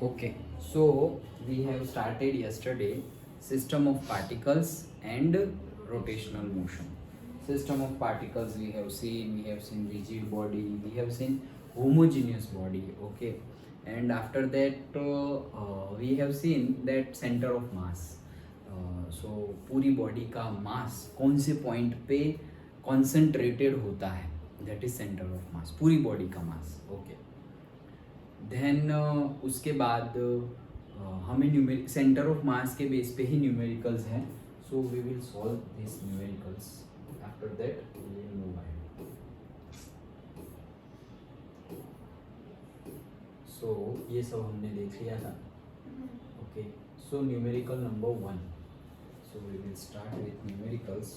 Okay, so we have started yesterday system of particles and rotational motion. System of particles we have seen rigid body, we have seen homogeneous body, okay, and after that we have seen that center of mass. So पूरी body का मास कौन से point पे concentrated होता है, that is centre of मास, पूरी body का मास, okay. Then उसके बाद हमें न्यूमेरिक सेंटर ऑफ मास के बेस पे ही न्यूमेरिकल्स हैं, so we will solve this numericals, after that we will move ahead. So ये सब हमने देख लिया था, okay. So numerical number 1, so we will start with numericals.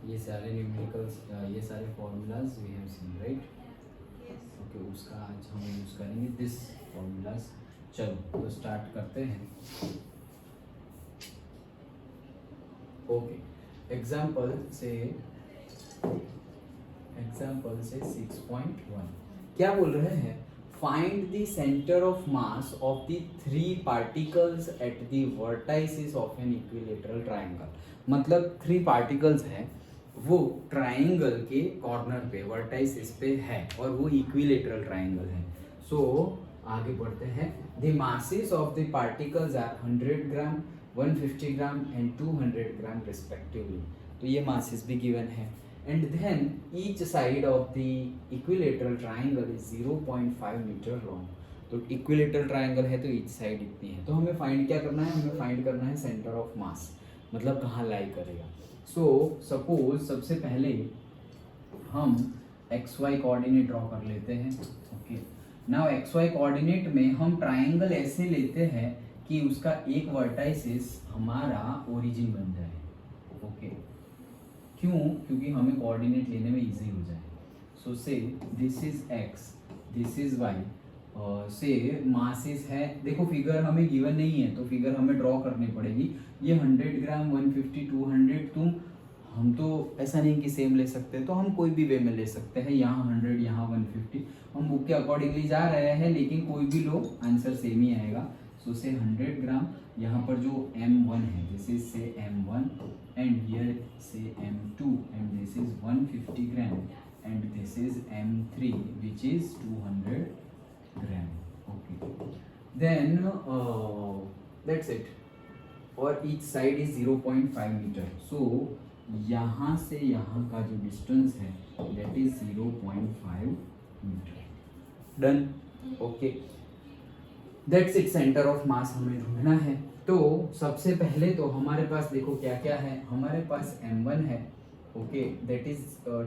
ये सारे न्यूमेरिकल्स, ये सारे formulas we have seen, right? Okay, उसका आज हम यूज़ करेंगे दिस फॉर्मूलाज। चलो तो स्टार्ट करते हैं। ओके, एग्जाम्पल से 6.1 क्या बोल रहे हैं? Find the centre of mass of the 3 particles at the vertices of an equilateral triangle. मतलब 3 पार्टिकल्स हैं, वो ट्राइंगल के कॉर्नर पे वर्टाइसिस पे है और वो इक्विलेटरल ट्राइंगल है। सो आगे बढ़ते हैं। The masses of the particles are 100 gram, 150 gram and 200 gram respectively. तो ये मासेस भी गिवन है। And then each side of the equilateral triangle is 0.5 metre long. तो इक्विलेटरल ट्राइंगल है तो ईच साइड इतनी है। तो हमें फाइंड क्या करना है? हमें फाइंड करना है सेंटर ऑफ मास, मतलब कहाँ लाई करेगा। सो सपोज सबसे पहले हम XY कोऑर्डिनेट ड्रॉ कर लेते हैं, ओके। नाउ XY कोऑर्डिनेट में हम ट्राइंगल ऐसे लेते हैं कि उसका एक वर्टाइसिस हमारा ओरिजिन बन जाए, ओके। क्यों? क्योंकि हमें कोऑर्डिनेट लेने में इजी हो जाए। सो से this is X, this is Y, से मासेस है। देखो फिगर हमें गिवन नहीं है तो फिगर हमें ड्रॉ करनी पड़ेगी। ये 100 ग्राम, 150, 200, हम तो ऐसा नहीं कि सेम ले सकते, तो हम कोई भी वे में ले सकते हैं। यहाँ 100, यहाँ 150, हम बुक के अकॉर्डिंगली जा रहे हैं, लेकिन कोई भी लो आंसर सेम ही आएगा। सो से 100 ग्राम, यहाँ पर जो M1 है दिस इज से M1 and here say M2 and this is 150 gram and this is M3 which is 200 gram, okay. Then that's it. और each side is 0.5 metre. So यहाँ से यहाँ का जो डिस्टेंस है that is 0.5 metre. Done, okay. That's it. Centre of mass हमें ढूंढना है। तो सबसे पहले तो हमारे पास देखो क्या क्या है। हमारे पास M1 है, ओके, दैट इज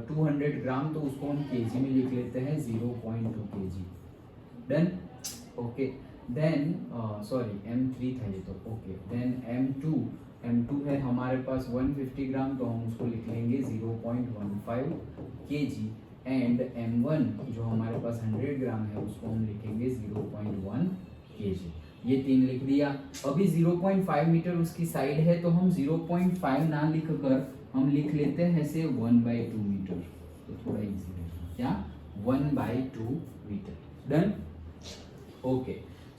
200 ग्राम, तो उसको हम केजी में लिख लेते हैं 0.2 kg। Done, okay. Then sorry M3 था ये तो, ओके। देन M2 है हमारे पास 150 ग्राम, तो हम उसको लिख लेंगे 0.15 kg। एंड M1 जो हमारे पास 100 ग्राम है उसको हम लिखेंगे 0.1 kg। ये 3 लिख दिया। अभी 0.5 मीटर उसकी साइड है, तो हम 0.5 ना लिख कर हम लिख लेते हैं से 1/2 मीटर, तो थोड़ा इजी रहेगा। क्या? 1/2 metre. Done, okay.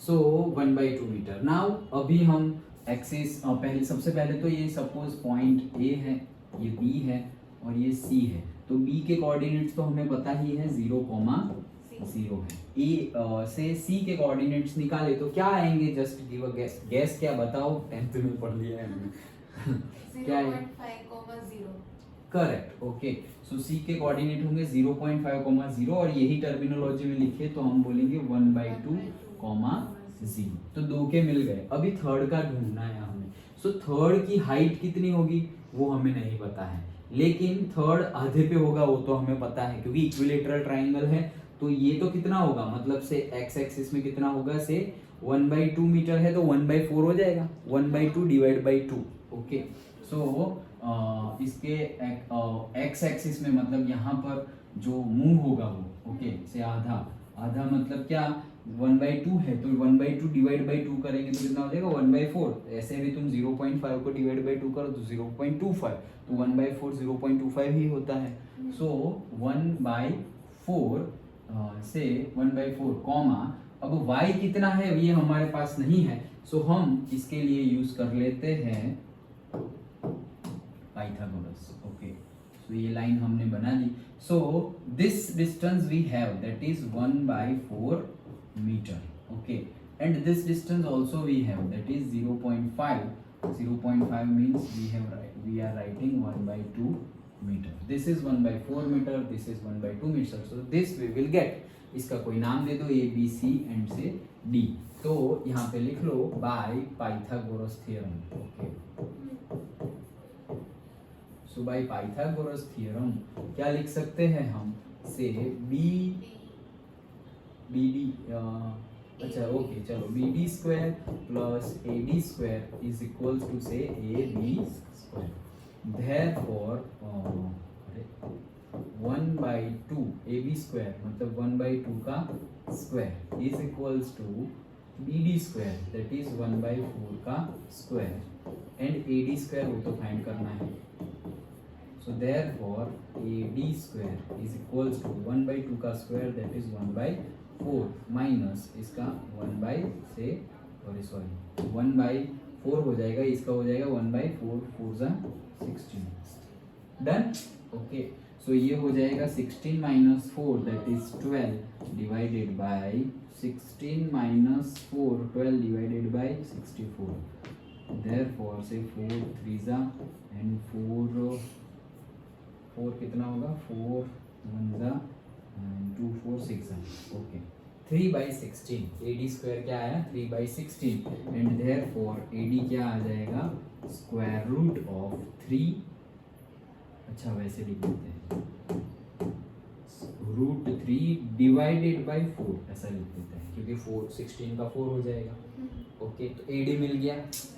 So 1/2 metre. Now अभी हम एक्सिस, सबसे पहले तो ये सपोज पॉइंट A है, ये B है और ये C है। तो B के कोऑर्डिनेट्स तो हमें पता ही है 0, जीरो है। ई से सी के कोऑर्डिनेट्स निकाले तो क्या आएंगे, just give a gas. Gas क्या बताओ, 10th में पढ़ लिया है हमने। क्या है? 0.5, 0। Correct, okay. सो सी के कोऑर्डिनेट होंगे 0.5, 0 और यही टर्मिनोलॉजी में लिखे तो हम बोलेंगे 1/2, 0। तो दो के मिल गए। अभी थर्ड का ढूंढना है हमें। सो थर्ड की हाइट कितनी होगी वो हमें नहीं पता है, लेकिन थर्ड आधे पे होगा वो तो हमें पता है, क्योंकि इक्विलेटरल ट्राइंगल है। तो ये तो कितना होगा, मतलब से एक्स एक्सिस में कितना होगा, से 1/2 मीटर है तो 1/4 हो जाएगा, 1/2 डिवाइड बाई 2। ओके, सो इसके एक्स एक्सिस में मतलब यहाँ पर जो मूव होगा वो, ओके, से आधा आधा मतलब क्या, 1/2 है तो 1/2 डिवाइड बाई 2 करेंगे तो कितना हो जाएगा, 1/4। ऐसे भी तुम 0.5 को डिवाइड बाई 2 करो तो 0.25, तो 1/4 0.25 ही होता है। सो 1/4 से 1/4 कॉमा, अब y कितना है ये हमारे पास नहीं है, सो हम इसके लिए यूज कर लेते हैं पाइथागोरस। ओके, सो ये लाइन हमने बना ली। So this distance we have that is 1/4 metre. Okay, and this distance also we have that is 0.5। 0.5 means we are writing 1/2 meter. This is 1/4 meter, this is 1/2 meter. So this we will get. इसका कोई नाम दे दो, A B C and say D। तो यहाँ पे लिख लो by Pythagoras theorem. Okay, so by Pythagoras theorem क्या लिख सकते हैं हम, से अच्छा ओके, चलो BD square plus AD square is equals to say AB square. Therefore 1/2 AB square मतलब 1/2 का square is equals to BD square that is 1/4 का स्क्वायर एंड AD स्क्वायर वो तो फाइंड करना है। So therefore AD square is equals to 1/2 का square that is 1/4 minus इसका 1/4 हो जाएगा, इसका हो जाएगा 1/4, 4 जा 16। डन। ओके, सो ये हो जाएगा 16 minus 4 that is 12 divided by 16 minus 4 12 divided by 64। Therefore से 4 3 जा एंड 4 कितना होगा, 4 1 जा 2 4 6 जा। ओके, 3/16 AD स्क्वायर क्या आया, 3/16 एंड देयरफॉर AD क्या आ जाएगा, स्क्वायर रूट ऑफ 3। अच्छा वैसे लिख देते हैं, √3 डिवाइडेड बाय 4 ऐसा लिख देते हैं, क्योंकि 4 16 का 4 हो जाएगा। ओके, तो AD मिल गया।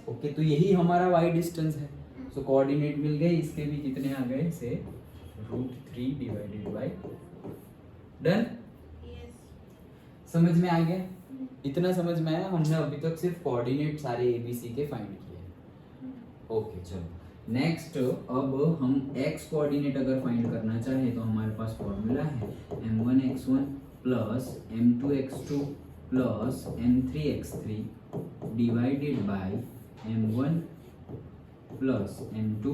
ओके, तो यही हमारा y डिस्टेंस है। सो कोऑर्डिनेट मिल गए, इसके भी कितने आ गए, से √3 डिवाइडेड बाय। डन। समझ में आ गया? इतना समझ में आया? हमने अभी तक सिर्फ कोऑर्डिनेट सारे ABC के फाइंड किए। ओके, चलो नेक्स्ट, अब हम x कोऑर्डिनेट अगर फाइंड करना चाहे तो हमारे पास फॉर्मूला है m1x1 plus m2x2 plus m3x3 divided by m1 plus m2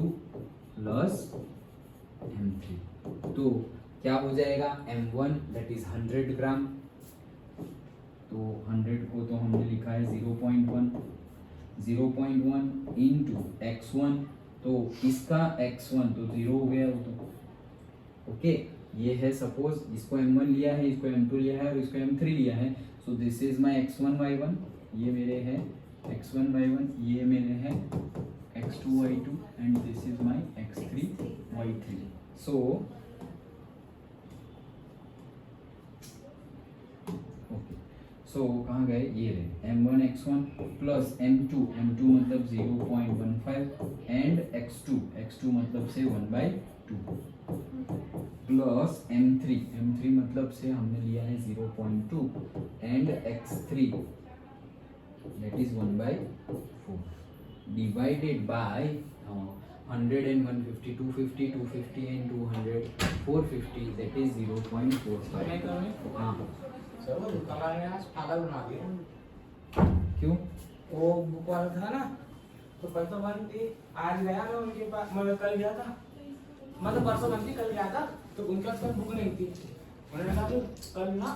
plus m3। तो क्या हो जाएगा, m1 दैट इज 100 ग्राम, तो 100 को तो हमने लिखा है 0.1 इंटू x1, तो इसका x1 तो 0 हो गया वो तो। ओके, ये है सपोज इसको m1 लिया है, इसको m2 लिया है और इसको m3 लिया है। सो this is my x1 y1, ये मेरे है x1 y1, ये मेरे है x2 y2 and this is my x3 y3। So okay, so कहाँ गए, ये रहे m1 x1 प्लस m2 मतलब 0.15 एंड x2 मतलब से 1/2 प्लस m3 मतलब से हमने लिया है 0.2 and x3 that is 1/4 divided by 100 and 150 250 250 and 200 450 that is 0.45। हाँ क्यों, वो बुक वाला था ना, तो परसों बंदी आज गया मैं उनके पास, मैं कल गया था, मतलब परसों बंदी कल गया था, तो उनके पास कोई बुक नहीं थी। उन्होंने कहा कि कल ना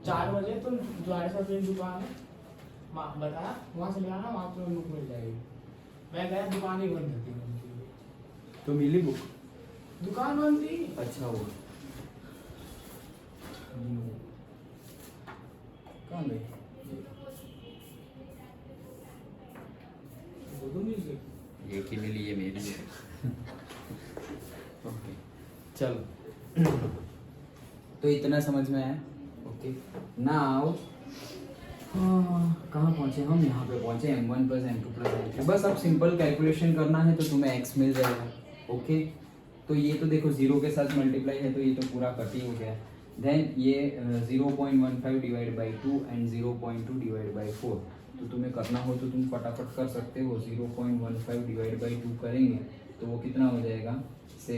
4 बजे तुम द्वारा से अपनी दुकान है बताया वहाँ से ले आना, वहाँ तुम्हें बुक मिल जाएगी। मैं गया, दुकान ही बंद थी उनकी। तो मिली बुक? दुकान बंद थी। अच्छा वो कहाँ गई? वो तो मिल गई। ये की मिली, ये मेरी है। ओके चलो, तो इतना समझ में आया। ओके नाउ कहाँ पहुँचे हम? यहाँ पे पहुँचे m1 plus m2 plus m3। बस अब सिंपल कैलकुलेशन करना है तो तुम्हें x मिल जाएगा। ओके तो ये तो देखो 0 के साथ मल्टीप्लाई है तो ये तो पूरा कट ही हो गया। देन ये 0.15 divide by 2 and 0.2 divide by 4, तो तुम्हें करना हो तो तुम फटाफट कर सकते हो। 0.15 डिवाइड बाई 2 करेंगे तो वो कितना हो जाएगा से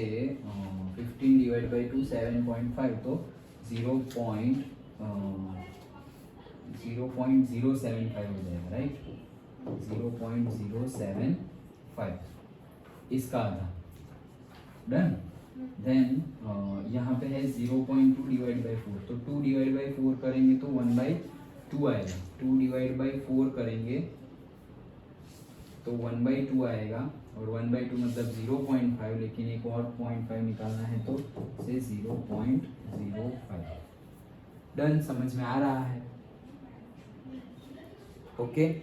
15 डिवाइड बाई 2 7.5, तो 0.075 हो जाएगा, राइट? 0.075 इसका आधा डन। देन यहाँ पे है 0.2 डिवाइड बाई 4, तो 2 डिवाइड बाई 4 करेंगे तो 1/2 आएगा। 2 डिवाइड बाई 4 करेंगे तो 1/2 आएगा, और 1/2 मतलब 0.5, लेकिन एक और 0.5 निकालना है तो से 0.05। डन, समझ में आ रहा है? ओके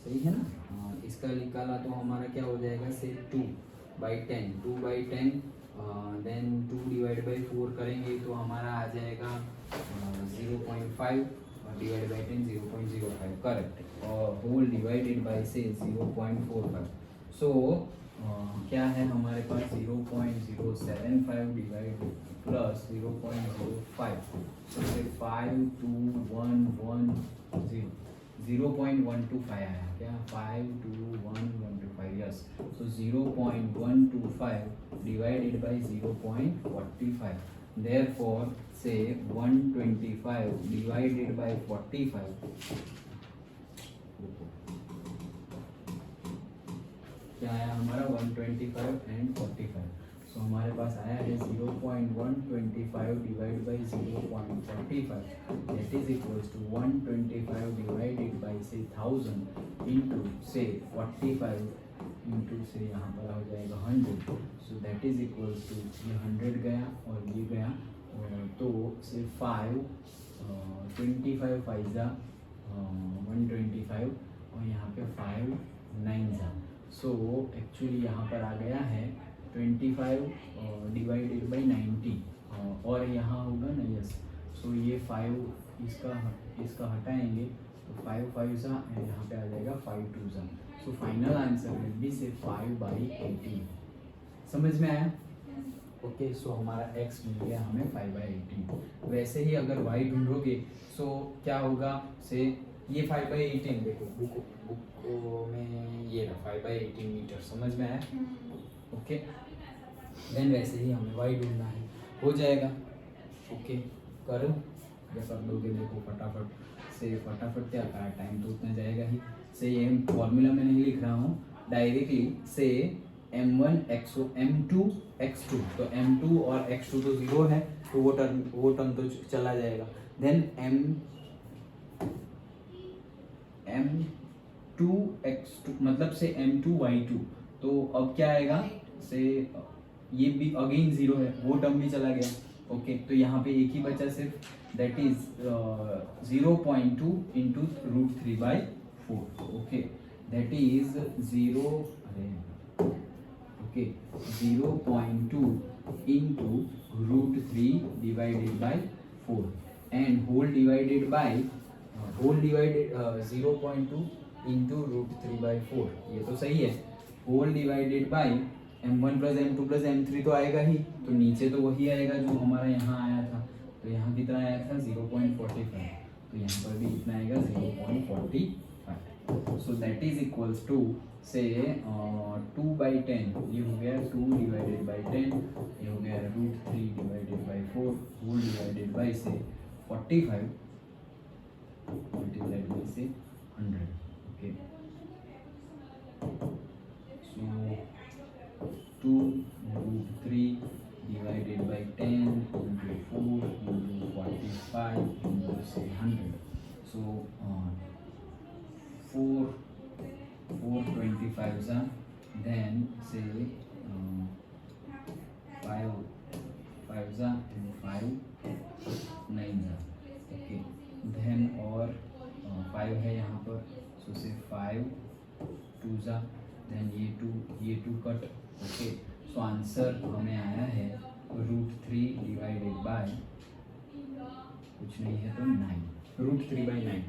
सही है ना? हाँ, इसका निकाला तो हमारा क्या हो जाएगा से 2/10, 2/10 देन 2 डिवाइड बाई 4 करेंगे तो हमारा आ जाएगा 0.5 डिवाइड बाई 10 0.05, करेक्ट। और होल डिवाइडेड बाई से 0.45। सो क्या है हमारे पास 0.075 डिवाइड प्लस 0.05, so से 5 2 1 1 0 0.125 आया क्या? 5 2 1 125, yes. So 0.125 divided by 0.45, therefore say 125 divided by 45 क्या आया हमारा? 125 एंड 45। सो हमारे पास आया है 0.125 divide by 0.45, that is equals to 125 divided by say 1000 into से 45 इंटू से यहाँ पर हो जाएगा 100। So that is equals to ये 100 गया और ये गया, तो से 5 25 फाइजा 125 और यहाँ पे 5 9 जा। सो एक्चुअली यहाँ पर आ गया है 25 डिवाइडेड बाई 90, और यहाँ होगा ना, यस। सो ये 5 इसका हटाएंगे तो 5 5 सा एंड यहाँ पे आ जाएगा 5 2 सा। So final answer will be से 5/18। समझ में आया? ओके सो हमारा x मिल गया हमें 5/18। वैसे ही अगर y ढूंढोगे सो क्या होगा से ये 5/18, देखो बुक में ये रहा 5/18 मीटर। समझ में आया? ओके देन वैसे ही हमें y ढूंढना है, हो जाएगा। ओके करो या कर दोगे, देखो फटाफट से, फटाफट क्या कहा, टाइम तो उतना जाएगा ही। से ये फॉर्मूला में नहीं लिख रहा हूँ, डायरेक्टली से m1 m2 x2, तो m2 और x2 तो 0 है तो वो टर्म तो चला जाएगा। देन m2 x2 मतलब से m2 y2, तो अब क्या आएगा से ये भी अगेन 0 है, वो टर्म भी चला गया। ओके तो यहाँ पे एक ही बचा सिर्फ, that is 0.2 into √3/4। Okay that is 0.2 into √3 divided by 4 and whole divided 0.2 into √3/4, ये तो सही है। Whole divided by m1 plus m2 plus m3 तो आएगा ही, तो नीचे तो वही आएगा जो हमारा यहाँ आया था। तो यहाँ कितना आया था 0.45, तो यहाँ पर भी कितना आएगा 0.45। So that is equals to say 2/10, ये हो गया 2 डिवाइडेड बाई 10, ये हो गया √3 divided by 4 whole divided by say 45 multiplied by say 100। Okay so 2 √3 divided by 10 into 4 into 45 into say 100. So 425s are, then say 5 5s are and 5 9s are. Okay, then और 5 है यहाँ पर, so say 5 2s are, then ये 2 cut. Okay, so answer हमें आया है √3 divided by कुछ नहीं है तो 9, √3 by 9.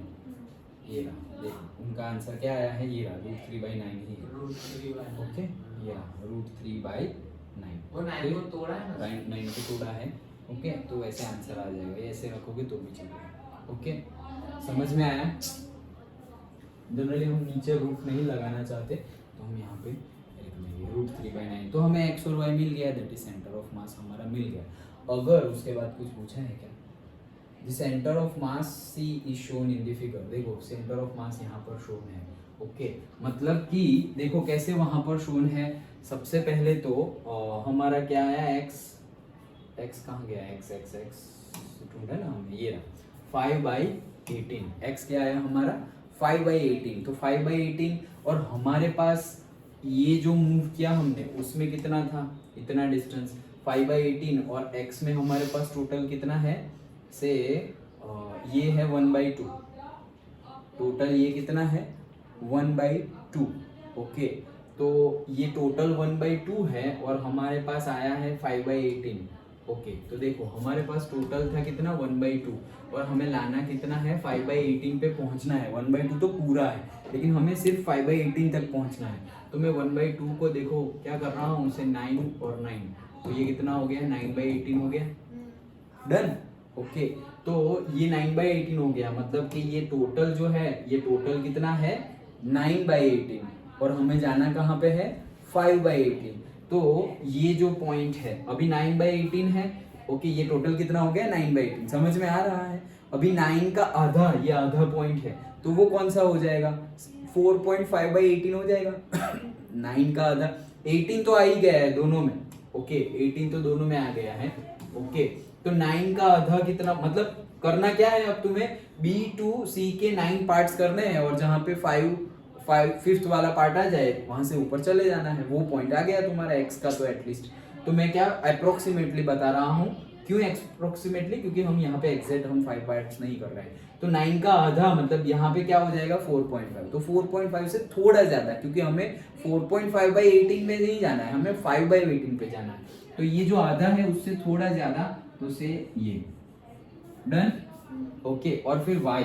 ये रहा, देखो उनका आंसर क्या आया है, ये रहा √3 by 9 ही है. √3 by 9. ओके, ये रहा √3 by 9. वो 9 को तोड़ा है ना? 9 को तोड़ा है. ओके, तो वैसे आंसर आ जाएगा, ऐसे रखोगे तो भी चलेगा. ओके, समझ में आया. जनरली हम नीचे रूट नहीं लगाना चाहते तो हम यहाँ पे लिख लेंगे √3 by 9. तो हमें x और y मिल गया, दैट इज सेंटर ऑफ मास हमारा मिल गया. अगर उसके बाद कुछ पूछा है क्या, the centre of mass C is shown in the figure. देखो सेंटर ऑफ मास यहाँ पर शोन है. ओके, मतलब कि देखो कैसे वहां पर शोन है. सबसे पहले तो हमारा क्या आया, x कहाँ गया, x ढूंढा ना हमने, ये रहा 5/18. x क्या आया हमारा 5/18. तो 5/18 और हमारे पास ये जो मूव किया हमने उसमें कितना था, इतना डिस्टेंस 5/18 और x में हमारे पास टोटल कितना है, से ये है 1/2. टोटल ये कितना है 1/2. ओके, तो ये टोटल 1/2 है और हमारे पास आया है 5/18. ओके, तो देखो हमारे पास टोटल था कितना 1/2 और हमें लाना कितना है 5/18 पे पहुंचना है. 1/2 तो पूरा है लेकिन हमें सिर्फ 5/18 तक पहुंचना है. तो मैं 1/2 को देखो क्या कर रहा हूँ, उसे 9 और 9, तो ये कितना हो गया 9/18 हो गया. डन. ओके, तो ये 9/18 हो गया, मतलब कि ये टोटल जो है, ये टोटल कितना है 9/18 और हमें जाना कहाँ पे है 5/18. तो ये जो पॉइंट है अभी 9/18 है. ओके, ये टोटल कितना हो गया 9/18. समझ में आ रहा है. अभी 9 का आधा, ये आधा पॉइंट है तो वो कौन सा हो जाएगा 4.5/18 हो जाएगा. 9 का आधा 18 तो आ ही गया है दोनों में. ओके, 18 तो दोनों में आ गया है. ओके, तो 9 का आधा कितना, मतलब करना क्या है अब तुम्हें B to C के 9 पार्ट्स करने हैं और जहाँ पे 5th वाला पार्ट आ जाए वहां से ऊपर चले जाना है. वो पॉइंट आ गया तुम्हारा x का. तो एटलीस्ट तो मैं क्या अप्रोक्सीमेटली बता रहा हूँ. क्यों अप्रोक्सीमेटली, क्योंकि हम यहाँ पे एग्जैक्ट हम 5 पार्ट्स नहीं कर रहे हैं. तो 9 का आधा मतलब यहाँ पे क्या हो जाएगा 4.5. तो 4.5 से थोड़ा ज्यादा, क्योंकि हमें 4.5/18 में नहीं जाना है, हमें 5/18 पे जाना है. तो ये जो आधा है उससे थोड़ा ज्यादा, तो से ये डन. ओके, और फिर y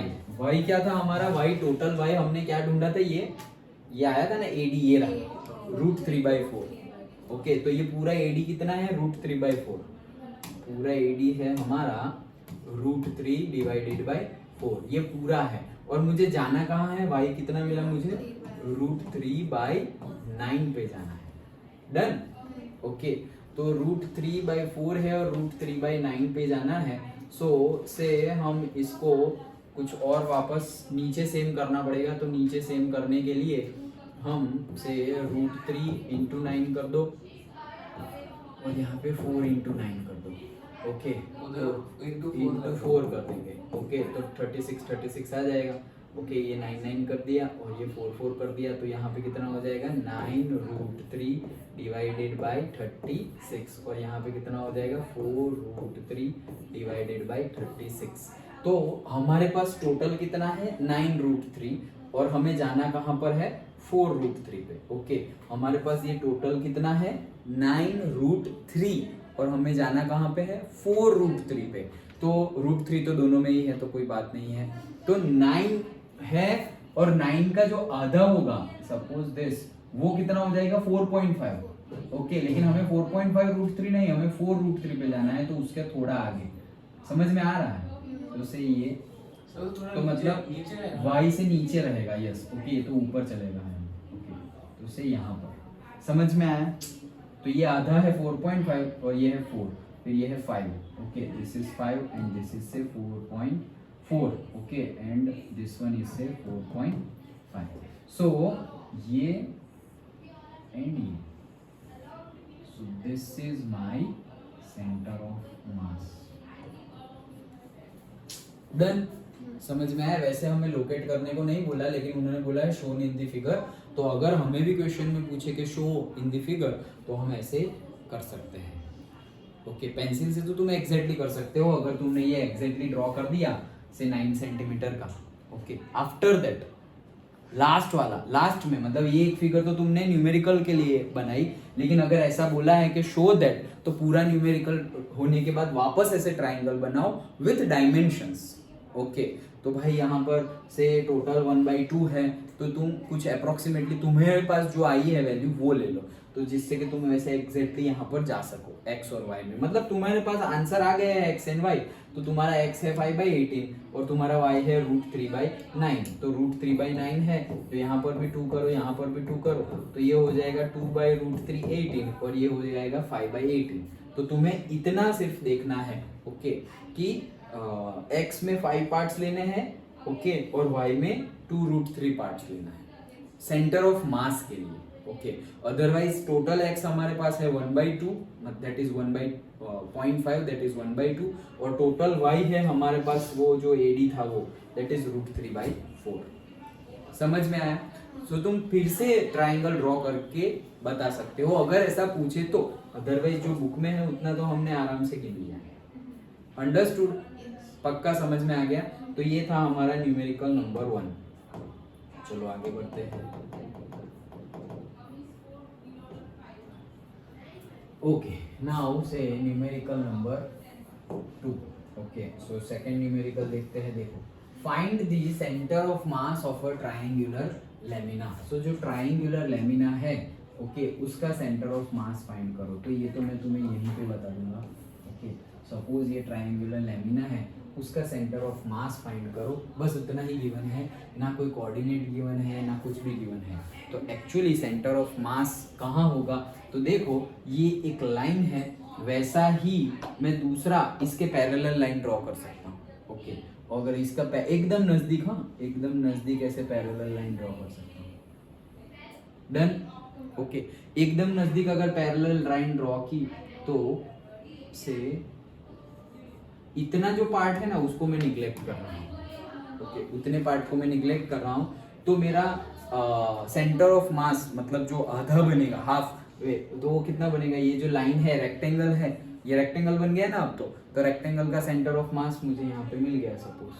क्या था हमारा, y टोटल y हमने क्या ढूंढा था, ये आया था ना AD, ये रहा √3/4. ओके, तो ये पूरा AD कितना है √3/4. पूरा AD है हमारा √3 डिवाइडेड बाय 4. ये पूरा है और मुझे जाना कहाँ है, y कितना मिला मुझे √3/9 पे जाना है. डन. ओके, तो √3/4 है और √3/9 पे जाना है. सो से हम इसको कुछ और वापस नीचे सेम करना पड़ेगा. तो नीचे सेम करने के लिए हम से √3 into 9 कर दो और यहाँ पे 4 into 9 कर दो. ओके, तो into 4 कर देंगे. ओके, तो 36 आ जाएगा. ओके, ये 9 कर दिया और ये 4 कर दिया. तो यहाँ पे कितना हो जाएगा 9√3 डिवाइडेड बाय 36 और यहाँ पे कितना हो जाएगा 4√3 डिवाइडेड बाय 36. तो हमारे पास टोटल कितना है 9√3 और हमें जाना कहाँ पर है 4√3 पे. ओके, हमारे पास ये टोटल कितना है 9√3 और हमें जाना कहाँ पे है 4√3 पे. तो √3 तो दोनों में ही है तो कोई बात नहीं है. तो 9 है और 9 का जो आधा होगा सपोज दिस, वो कितना हो जाएगा 4.5. ओके, लेकिन हमें 4.5 √3 नहीं, हमें 4√3 पे जाना है तो उसके थोड़ा आगे. समझ में आ रहा है. तो से ये तो मतलब y से नीचे रहेगा. यस. ओके, तो ऊपर चलेगा. ओके, तो से यहाँ पर समझ में आया. तो ये आधा है 4.5 और ये है 4, फिर ये है 5. Okay, this is 5 and this is से 4.4. Okay, and this one is से 4.5. सो ये एंड ये, सो this is my centre of mass. Done, समझ में आया। वैसे हमें लोकेट करने को नहीं बोला, लेकिन उन्होंने बोला है शोन इन द फिगर। तो अगर हमें भी क्वेश्चन में पूछे कि शो इन द फिगर, तो हम ऐसे कर सकते हैं। ओके, पेंसिल से तो तुम एग्जैक्टली कर सकते हो। अगर तुमने ये एग्जैक्टली ड्रॉ कर दिया से 9 सेंटीमीटर का, ओके, आफ्टर दैट लास्ट वाला, लास्ट में मतलब ये एक फिगर तो तुमने न्यूमेरिकल के लिए बनाई, लेकिन अगर ऐसा बोला है कि शो दैट, तो पूरा न्यूमेरिकल होने के बाद वापस ऐसे ट्राइंगल बनाओ विथ डायमेंशंस। ओके, तो भाई यहाँ पर से टोटल 1/2 है, तो तुम कुछ अप्रोक्सीमेटली तुम्हारे पास जो आई है वैल्यू वो ले लो, तो जिससे कि तुम वैसे एग्जैक्टली यहाँ पर जा सको x और y में। मतलब तुम्हारे पास आंसर आ गया है x एंड y, तो तुम्हारा x है 5/18 और तुम्हारा y है √3/9। तो √3/9 है, तो यहाँ पर भी 2 करो, यहाँ पर भी 2 करो, तो ये हो जाएगा 2/√318 और ये हो जाएगा 5/18। तो तुम्हें इतना सिर्फ देखना है, ओके, कि x में 5 पार्ट्स लेने हैं, ओके, और y में 2√3 पार्ट्स लेना है सेंटर ऑफ मास के लिए। ओके, अदरवाइज टोटल x हमारे पास है 1/2, दैट इज 1/0.5, दैट इज 1/2, और टोटल y है हमारे पास वो जो AD था वो, दैट इज √3/4। समझ में आया? सो तुम फिर से ट्राइंगल ड्रॉ करके बता सकते हो अगर ऐसा पूछे तो। अदरवाइज जो बुक में है उतना तो हमने आराम से गिन लिया है। अंडरस्टूड? पक्का समझ में आ गया? तो ये था हमारा न्यूमेरिकल नंबर 1। चलो आगे बढ़ते हैं। Okay, now say numerical number 2। Okay, so second numerical देखते हैं। देखो, find the centre of mass of a triangular lamina. So जो ट्रायंगुलर लेमिना है, ओके, उसका सेंटर ऑफ मास फाइंड करो। तो ये तो मैं तुम्हें यहीं पे बता दूंगा। ओके, सपोज ये ट्रायंगुलर लेमिना है, उसका सेंटर ऑफ मास फाइंड करो, बस उतना ही गिवन है, ना कोई कोऑर्डिनेट गिवन है, ना कुछ भी गिवन है। तो एक्चुअली सेंटर ऑफ मास कहाँ होगा? तो देखो, ये एक लाइन है, वैसा ही मैं दूसरा इसके पैरेलल लाइन ड्रॉ कर सकता हूँ। ओके, अगर इसका एकदम नजदीक, हाँ एकदम नजदीक ऐसे पैरेलल लाइन ड्रॉ कर सकता हूँ। डन? ओके, एकदम नजदीक अगर पैरेलल लाइन ड्रॉ की, तो से इतना जो पार्ट है ना उसको मैं निग्लेक्ट कर रहा हूँ। ओके, उतने पार्ट को मैं निग्लेक्ट कर रहा हूँ, तो मेरा सेंटर ऑफ मास मतलब जो आधा बनेगा, हाफ, तो वो कितना बनेगा? ये जो लाइन है रेक्टेंगल है, ये रेक्टेंगल बन गया ना अब तो रेक्टेंगल का सेंटर ऑफ मास मुझे यहाँ पे मिल गया सपोज।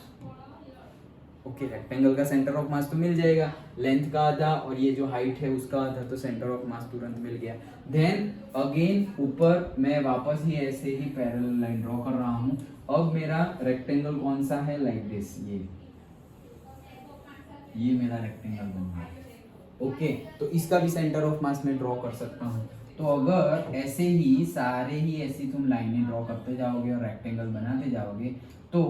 ओके, रेक्टेंगल का सेंटर ऑफ मास तो मिल जाएगा, लेंथ का आधा और ये जो हाइट है उसका आधा, तो सेंटर ऑफ मास तुरंत मिल गया। देन अगेन ऊपर मैं वापस ही ऐसे ही पैरेलल लाइन ड्रॉ कर रहा हूँ। अब मेरा रेक्टेंगल कौन सा है? लाइक दिस, ये मेरा रेक्टेंगल बन गया। ओके, तो इसका भी सेंटर ऑफ मास मैं ड्रॉ कर सकता हूँ। तो अगर ऐसे ही सारे ही ऐसी तुम लाइनें ड्रॉ करते जाओगे और रेक्टेंगल बनाते जाओगे, तो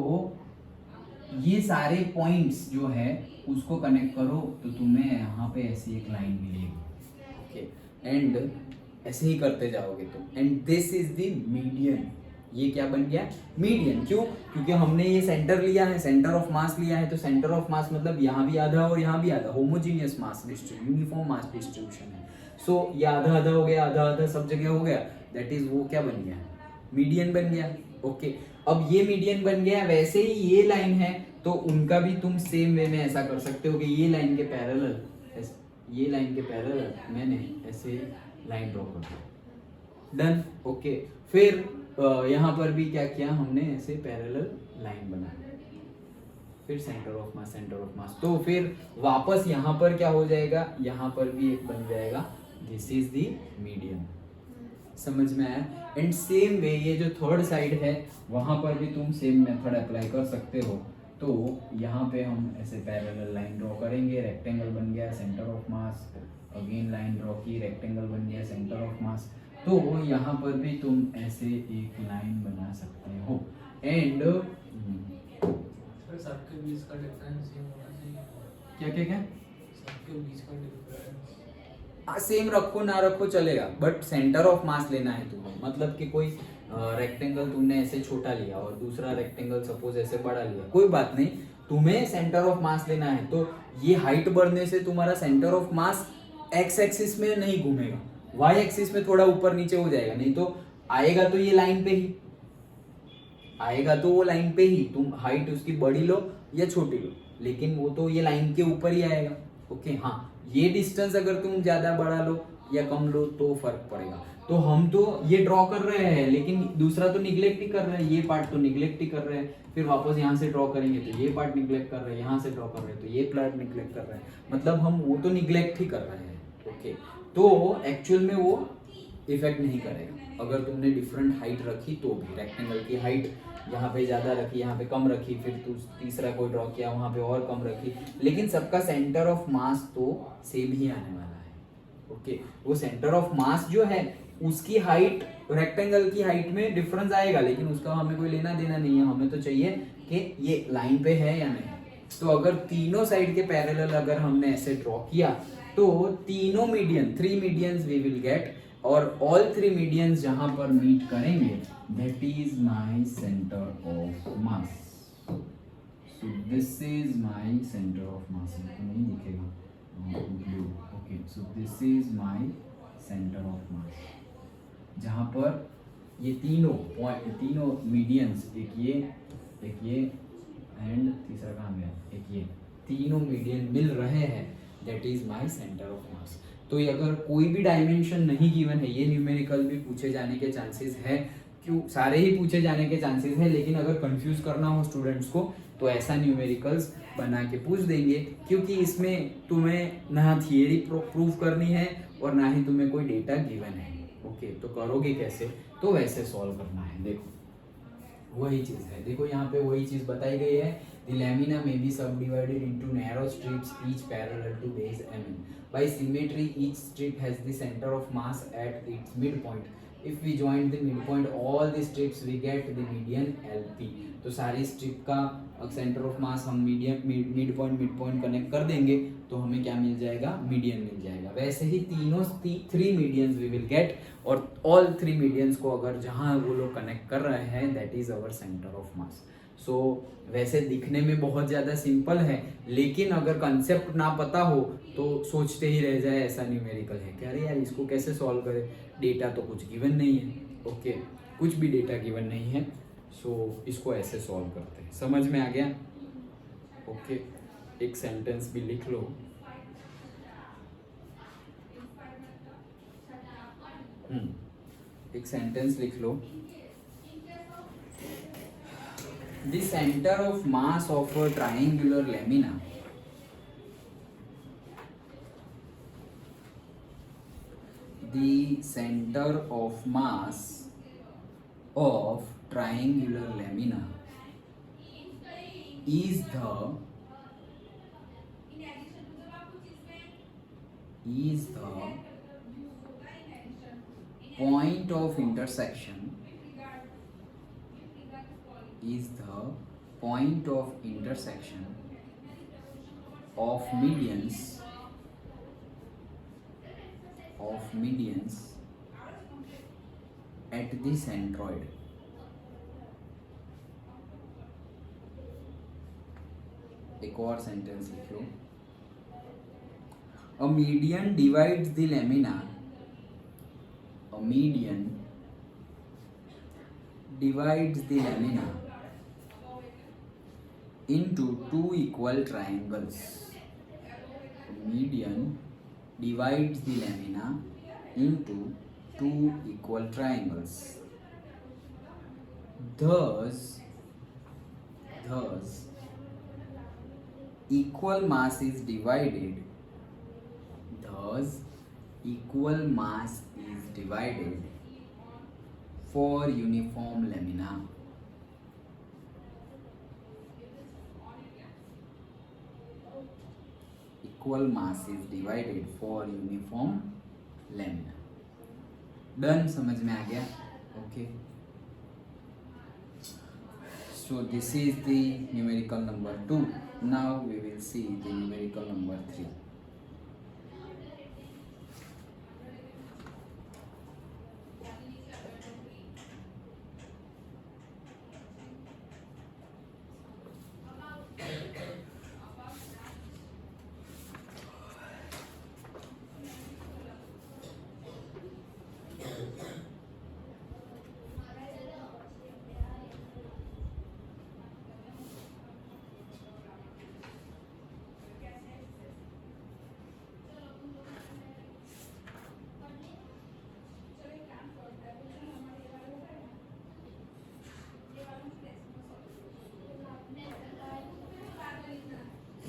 ये सारे पॉइंट्स जो है उसको कनेक्ट करो, तो तुम्हें यहाँ पे ऐसी एक लाइन मिलेगी। ओके, एंड ऐसे ही करते जाओगे तो, and this is the median. ये क्या बन गया? मीडियन। क्यों? क्योंकि हमने ये सेंटर लिया है, सेंटर ऑफ मास लिया है, तो सेंटर ऑफ मास मतलब यहाँ भी आधा और यहाँ भी आधा, homogeneous mass distribution, uniform mass distribution है। सो ये आधा आधा हो गया, आधा आधा सब जगह हो गया, दैट इज वो क्या बन गया? मीडियन बन गया। ओके, अब ये मीडियन बन गया, वैसे ही ये लाइन है, तो उनका भी तुम सेम वे में ऐसा कर सकते हो कि ये लाइन के पैरेलल, ये लाइन के पैरेलल मैंने ऐसे लाइन ड्रॉ कर दी। डन? ओके, फिर यहाँ पर भी क्या किया हमने? ऐसे पैरेलल लाइन बनाई, फिर centre of mass, centre of mass. तो फिर वापस यहाँ पर क्या हो जाएगा? यहाँ पर भी एक बन जाएगा, दिस इज द मीडियन। समझ में आया? एंड सेम वे ये जो थर्ड साइड है वहां पर भी तुम सेम मेथड अप्लाई कर सकते हो। तो यहाँ पे हम ऐसे पैरेलल लाइन ड्रॉ करेंगे, रेक्टेंगल बन गया, centre of mass, again line draw की, रेक्टेंगल बन गया, सेंटर ऑफ मास। तो यहाँ पर भी तुम ऐसे एक लाइन बना सकते हो। एंड सबके बीच का डिफरेंस सेम होना चाहिए। क्या क्या क्या? सबके बीच का डिफरेंस सेम रखो ना रखो चलेगा, बट सेंटर ऑफ मास लेना है तुम्हें। मतलब कि कोई रेक्टेंगल तुमने ऐसे छोटा लिया और दूसरा रेक्टेंगल सपोज ऐसे बड़ा लिया, कोई बात नहीं, तुम्हें सेंटर ऑफ मास लेना है। तो ये हाइट बढ़ने से तुम्हारा centre of mass x axis में नहीं घूमेगा, वाई एक्सिस में थोड़ा ऊपर नीचे हो जाएगा, नहीं तो आएगा तो ये लाइन पे ही आएगा, तो वो लाइन पे ही तुम हाइट उसकी बड़ी लो या छोटी लो, लेकिन वो तो ये लाइन के ऊपर ही आएगा। ओके हाँ, ये डिस्टेंस अगर तुम ज्यादा बड़ा लो या कम लो तो फर्क पड़ेगा। तो हम तो ये ड्रॉ कर रहे हैं, लेकिन दूसरा तो निग्लेक्ट ही कर रहे हैं, ये पार्ट तो निग्लेक्ट ही कर रहे हैं। फिर वापस यहाँ से ड्रॉ करेंगे तो ये पार्ट निग्लेक्ट कर रहे हैं, यहाँ से ड्रॉ कर रहे हैं तो ये पार्ट निग्लेक्ट कर रहे हैं, मतलब हम वो तो निग्लेक्ट ही कर रहे हैं। ओके, तो एक्चुअल में वो इफेक्ट नहीं करेगा अगर तुमने डिफरेंट हाइट रखी तो भी। रेक्टेंगल की हाइट यहाँ पे ज़्यादा रखी, यहाँ पे कम रखी, फिर तीसरा कोई ड्रॉ किया वहाँ पे और कम रखी, लेकिन सबका सेंटर ऑफ मास तो सेम ही आने वाला है। ओके, वो सेंटर ऑफ मास जो है उसकी हाइट रेक्टेंगल की हाइट में डिफरेंस आएगा, लेकिन उसका हमें कोई लेना देना नहीं है। हमें तो चाहिए कि ये लाइन पे है या नहीं। तो अगर तीनों साइड के पैरेलल अगर हमने ऐसे ड्रॉ किया तो तीनों median, 3 medians we will get, और ऑल 3 मीडियंस जहां पर मीट करेंगे that is my centre of mass. So this is my centre of mass, तो नहीं दिखेगा blue. Okay, so this is my centre of mass, जहां पर ये तीनों पॉइंट, तीनों मीडियंस, एक ये एंड तीसरा कहाँ गया, एक ये, तीनों मीडियन मिल रहे हैं, that is my centre of mass. तो ये अगर कोई भी डायमेंशन नहीं गिवन है, ये न्यूमेरिकल भी पूछे जाने के चांसेस है, क्यों सारे ही पूछे जाने के चांसेस है, लेकिन अगर कंफ्यूज करना हो स्टूडेंट्स को तो ऐसा न्यूमेरिकल्स बना के पूछ देंगे, क्योंकि इसमें तुम्हें ना थियरी प्रूफ करनी है और ना ही तुम्हें कोई डेटा गिवन है। ओके, तो करोगे कैसे, तो वैसे सॉल्व करना है। देखो वही चीज है, देखो यहाँ पे वही चीज बताई गई है, the lamina may be subdivided into narrow strips each parallel to base MN. By symmetry, each strip has the center of mass at its midpoint. If we join the midpoint all the strips we get the median LP. तो सारी strip का centre of मास हम mid point connect कर देंगे तो हमें क्या मिल जाएगा, मीडियन मिल जाएगा। वैसे ही तीनों 3 मीडियंस वी विल गेट, और ऑल 3 मीडियंस को अगर जहां वो लोग कनेक्ट कर रहे हैं that is our centre of mass. So वैसे दिखने में बहुत ज़्यादा सिंपल है, लेकिन अगर कंसेप्ट ना पता हो तो सोचते ही रह जाए ऐसा न्यूमेरिकल है कि अरे यार इसको कैसे सॉल्व करें, डेटा तो कुछ गिवन नहीं है। ओके, कुछ भी डेटा गिवन नहीं है, सो इसको ऐसे सॉल्व करते हैं। समझ में आ गया? ओके, एक सेंटेंस भी लिख लो। एक सेंटेंस लिख लो। The center of mass of a triangular lamina the center of mass of triangular lamina is the point of intersection of medians at the centroid. एक और सेंटेंस लिख लो। A median divides the lamina. A median divides the lamina into 2 equal triangles. A median divides the lamina into 2 equal triangles. Thus equal mass is divided. For uniform lamina. Equal mass is divided for uniform lamina. Done? समझ में आ गया? Okay. So this is the numerical number 2. Now we will see the numerical number 3.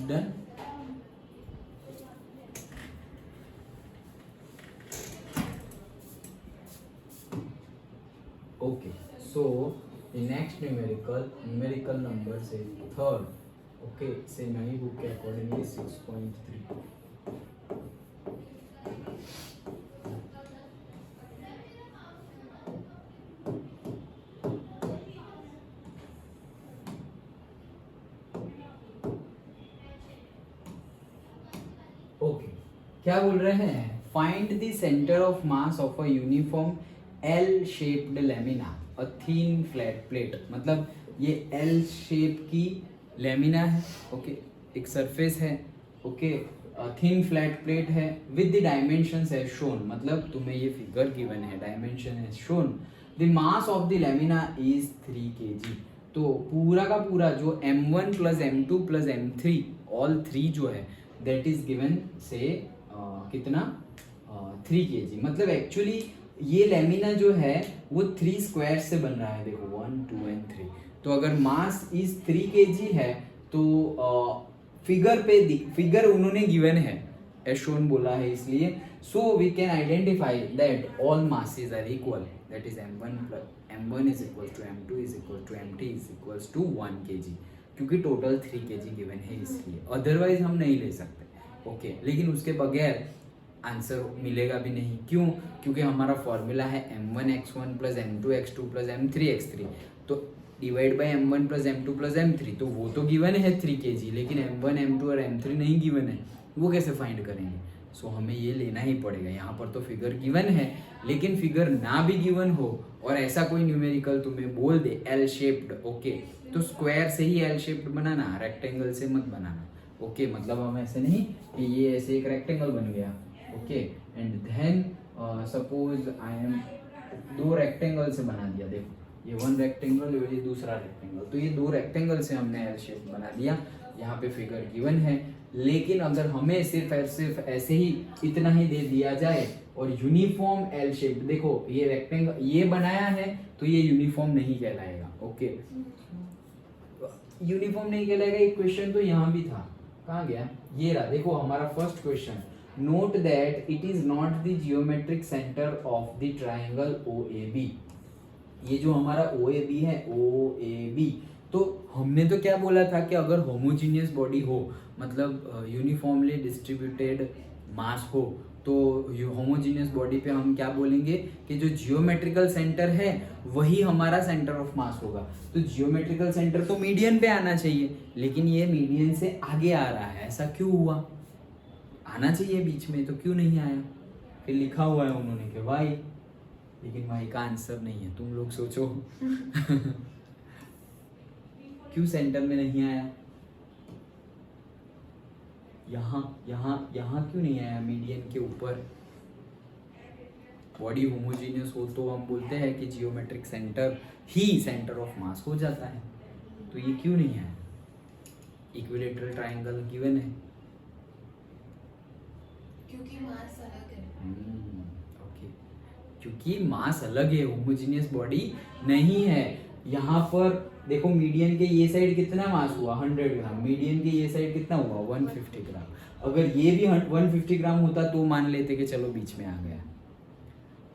Done. Okay, so the next numerical number say third. Okay, say नई book के accordingly 6.3. Okay, क्या बोल रहे हैं? Find the centre of mass of a uniform L shaped lamina a thin flat plate. मतलब ये L shape की lamina है. ओके, एक सरफेस है. ओके, थीन फ्लैट प्लेट है with the dimensions as shown. मतलब तुम्हें ये फिगर गिवन है, dimension as shown. The mass of the lamina is 3 kg. तो पूरा का पूरा जो m1 plus m2 plus m3 all 3 जो है दैट इज गिवन से कितना 3 kg. मतलब एक्चुअली ये लेमिना जो है वो 3 स्क्वायर से बन रहा है. देखो 1 2 एंड 3. तो अगर मास इज 3 kg है तो फिगर उन्होंने गिवन है एज शोन बोला है, इसलिए so we can identify that all masses are equal. That is m1 is equal to m2 is equal to m3 is equal to 1 kg. क्योंकि total 3 kg given है इसलिए, otherwise हम नहीं ले सकते. ओके, लेकिन उसके बगैर आंसर मिलेगा भी नहीं. क्यों? क्योंकि हमारा फॉर्मूला है m1x1 plus m2x2 plus m3x3. तो divide by m1 plus m2 plus m3. तो वो तो गिवन है 3 kg, लेकिन m1 m2 और m3 नहीं गिवन है. वो कैसे फाइंड करेंगे? सो हमें ये लेना ही पड़ेगा. यहाँ पर तो फिगर गिवन है, लेकिन फिगर ना भी गिवन हो और ऐसा कोई न्यूमेरिकल तुम्हें बोल दे एल शेप्ड. ओके, तो स्क्वायर से ही एल शेप्ड बनाना, रेक्टेंगल से मत बनाना. ओके, मतलब हम ऐसे नहीं कि ये ऐसे एक रेक्टेंगल बन गया. Okay, and then suppose I am 2 rectangle से बना दिया. देखो ये 1 रेक्टेंगल, ये दूसरा रेक्टेंगल. तो ये 2 रेक्टेंगल से हमने एल शेप बना दिया. यहाँ पे फिगर गिवन है, लेकिन अगर हमें सिर्फ ऐसे ही इतना ही दे दिया जाए और यूनिफॉर्म एल शेप, देखो ये रेक्टेंगल ये बनाया है तो ये यूनिफॉर्म नहीं कहलाएगा. ओके, यूनिफॉर्म नहीं कहलाएगा. एक क्वेश्चन तो यहाँ भी था, कहाँ गया? ये रहा. देखो हमारा first question, note that it is not the geometric centre of the triangle OAB. ये जो हमारा OAB है, OAB, तो हमने तो क्या बोला था कि अगर होमोजीनियस बॉडी हो, मतलब यूनिफॉर्मली डिस्ट्रीब्यूटेड मास हो, तो होमोजीनियस बॉडी पे हम क्या बोलेंगे कि जो जियोमेट्रिकल सेंटर है वही हमारा सेंटर ऑफ मास होगा. तो जियोमेट्रिकल सेंटर तो मीडियन पे आना चाहिए, लेकिन ये मीडियन से आगे आ रहा है. ऐसा क्यों हुआ? आना चाहिए बीच में, तो क्यों नहीं आया? फिर लिखा हुआ है उन्होंने कि वाई, लेकिन वाई का आंसर नहीं है. तुम लोग सोचो क्यों सेंटर में नहीं आया? यहाँ क्यों नहीं आया मीडियन के ऊपर? बॉडी होमोजीनियस हो तो हम बोलते हैं कि geometric centre he centre of मास हो जाता है. तो ये क्यों नहीं आया? इक्विलेटरल ट्रायंगल गिवन है. क्योंकि मास अलग है. ओके, क्योंकि मास अलग है, होमोजीनियस बॉडी नहीं है. यहाँ पर देखो मीडियन के ये साइड कितना मास हुआ 100 ग्राम, मीडियन के ये साइड कितना हुआ 150 ग्राम. अगर ये भी 150 ग्राम होता तो मान लेते कि चलो बीच में आ गया.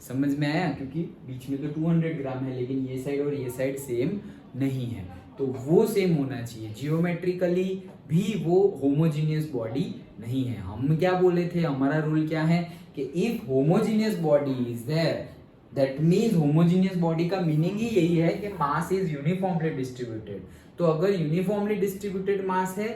समझ में आया? क्योंकि बीच में तो 200 ग्राम है, लेकिन ये साइड और ये साइड सेम नहीं है, तो वो सेम होना चाहिए. जियोमेट्रिकली भी वो होमोजीनियस बॉडी नहीं है. हम क्या बोले थे, हमारा रूल क्या है कि if homogeneous body is there, that means homogeneous body का मीनिंग ही यही है कि मास इज यूनिफॉर्मली डिस्ट्रीब्यूटेड. तो अगर यूनिफॉर्मली डिस्ट्रीब्यूटेड मास है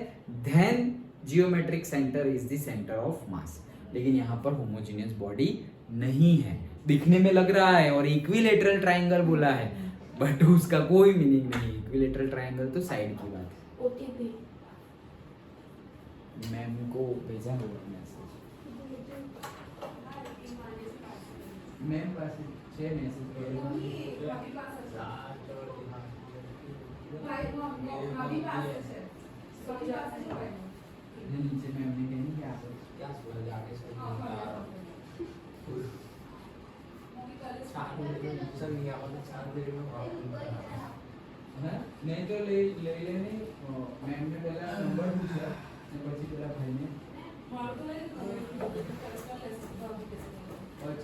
then geometric centre is the centre of mass. लेकिन यहाँ पर होमोजीनियस बॉडी नहीं है, दिखने में लग रहा है, और इक्विलेटरल ट्रायंगल बोला है, बट उसका कोई मीनिंग नहीं. इक्विलेटरल ट्रायंगल तो साइड की बात है. OTP मैम को भेजा होगा मैसेज. मैम पास छह मैसेज नीचे मैम ने कहीं क्या बोला जाके नहीं तो ले लेने. मैम ने पहला नंबर पूछा, પછી પેલા ભાઈને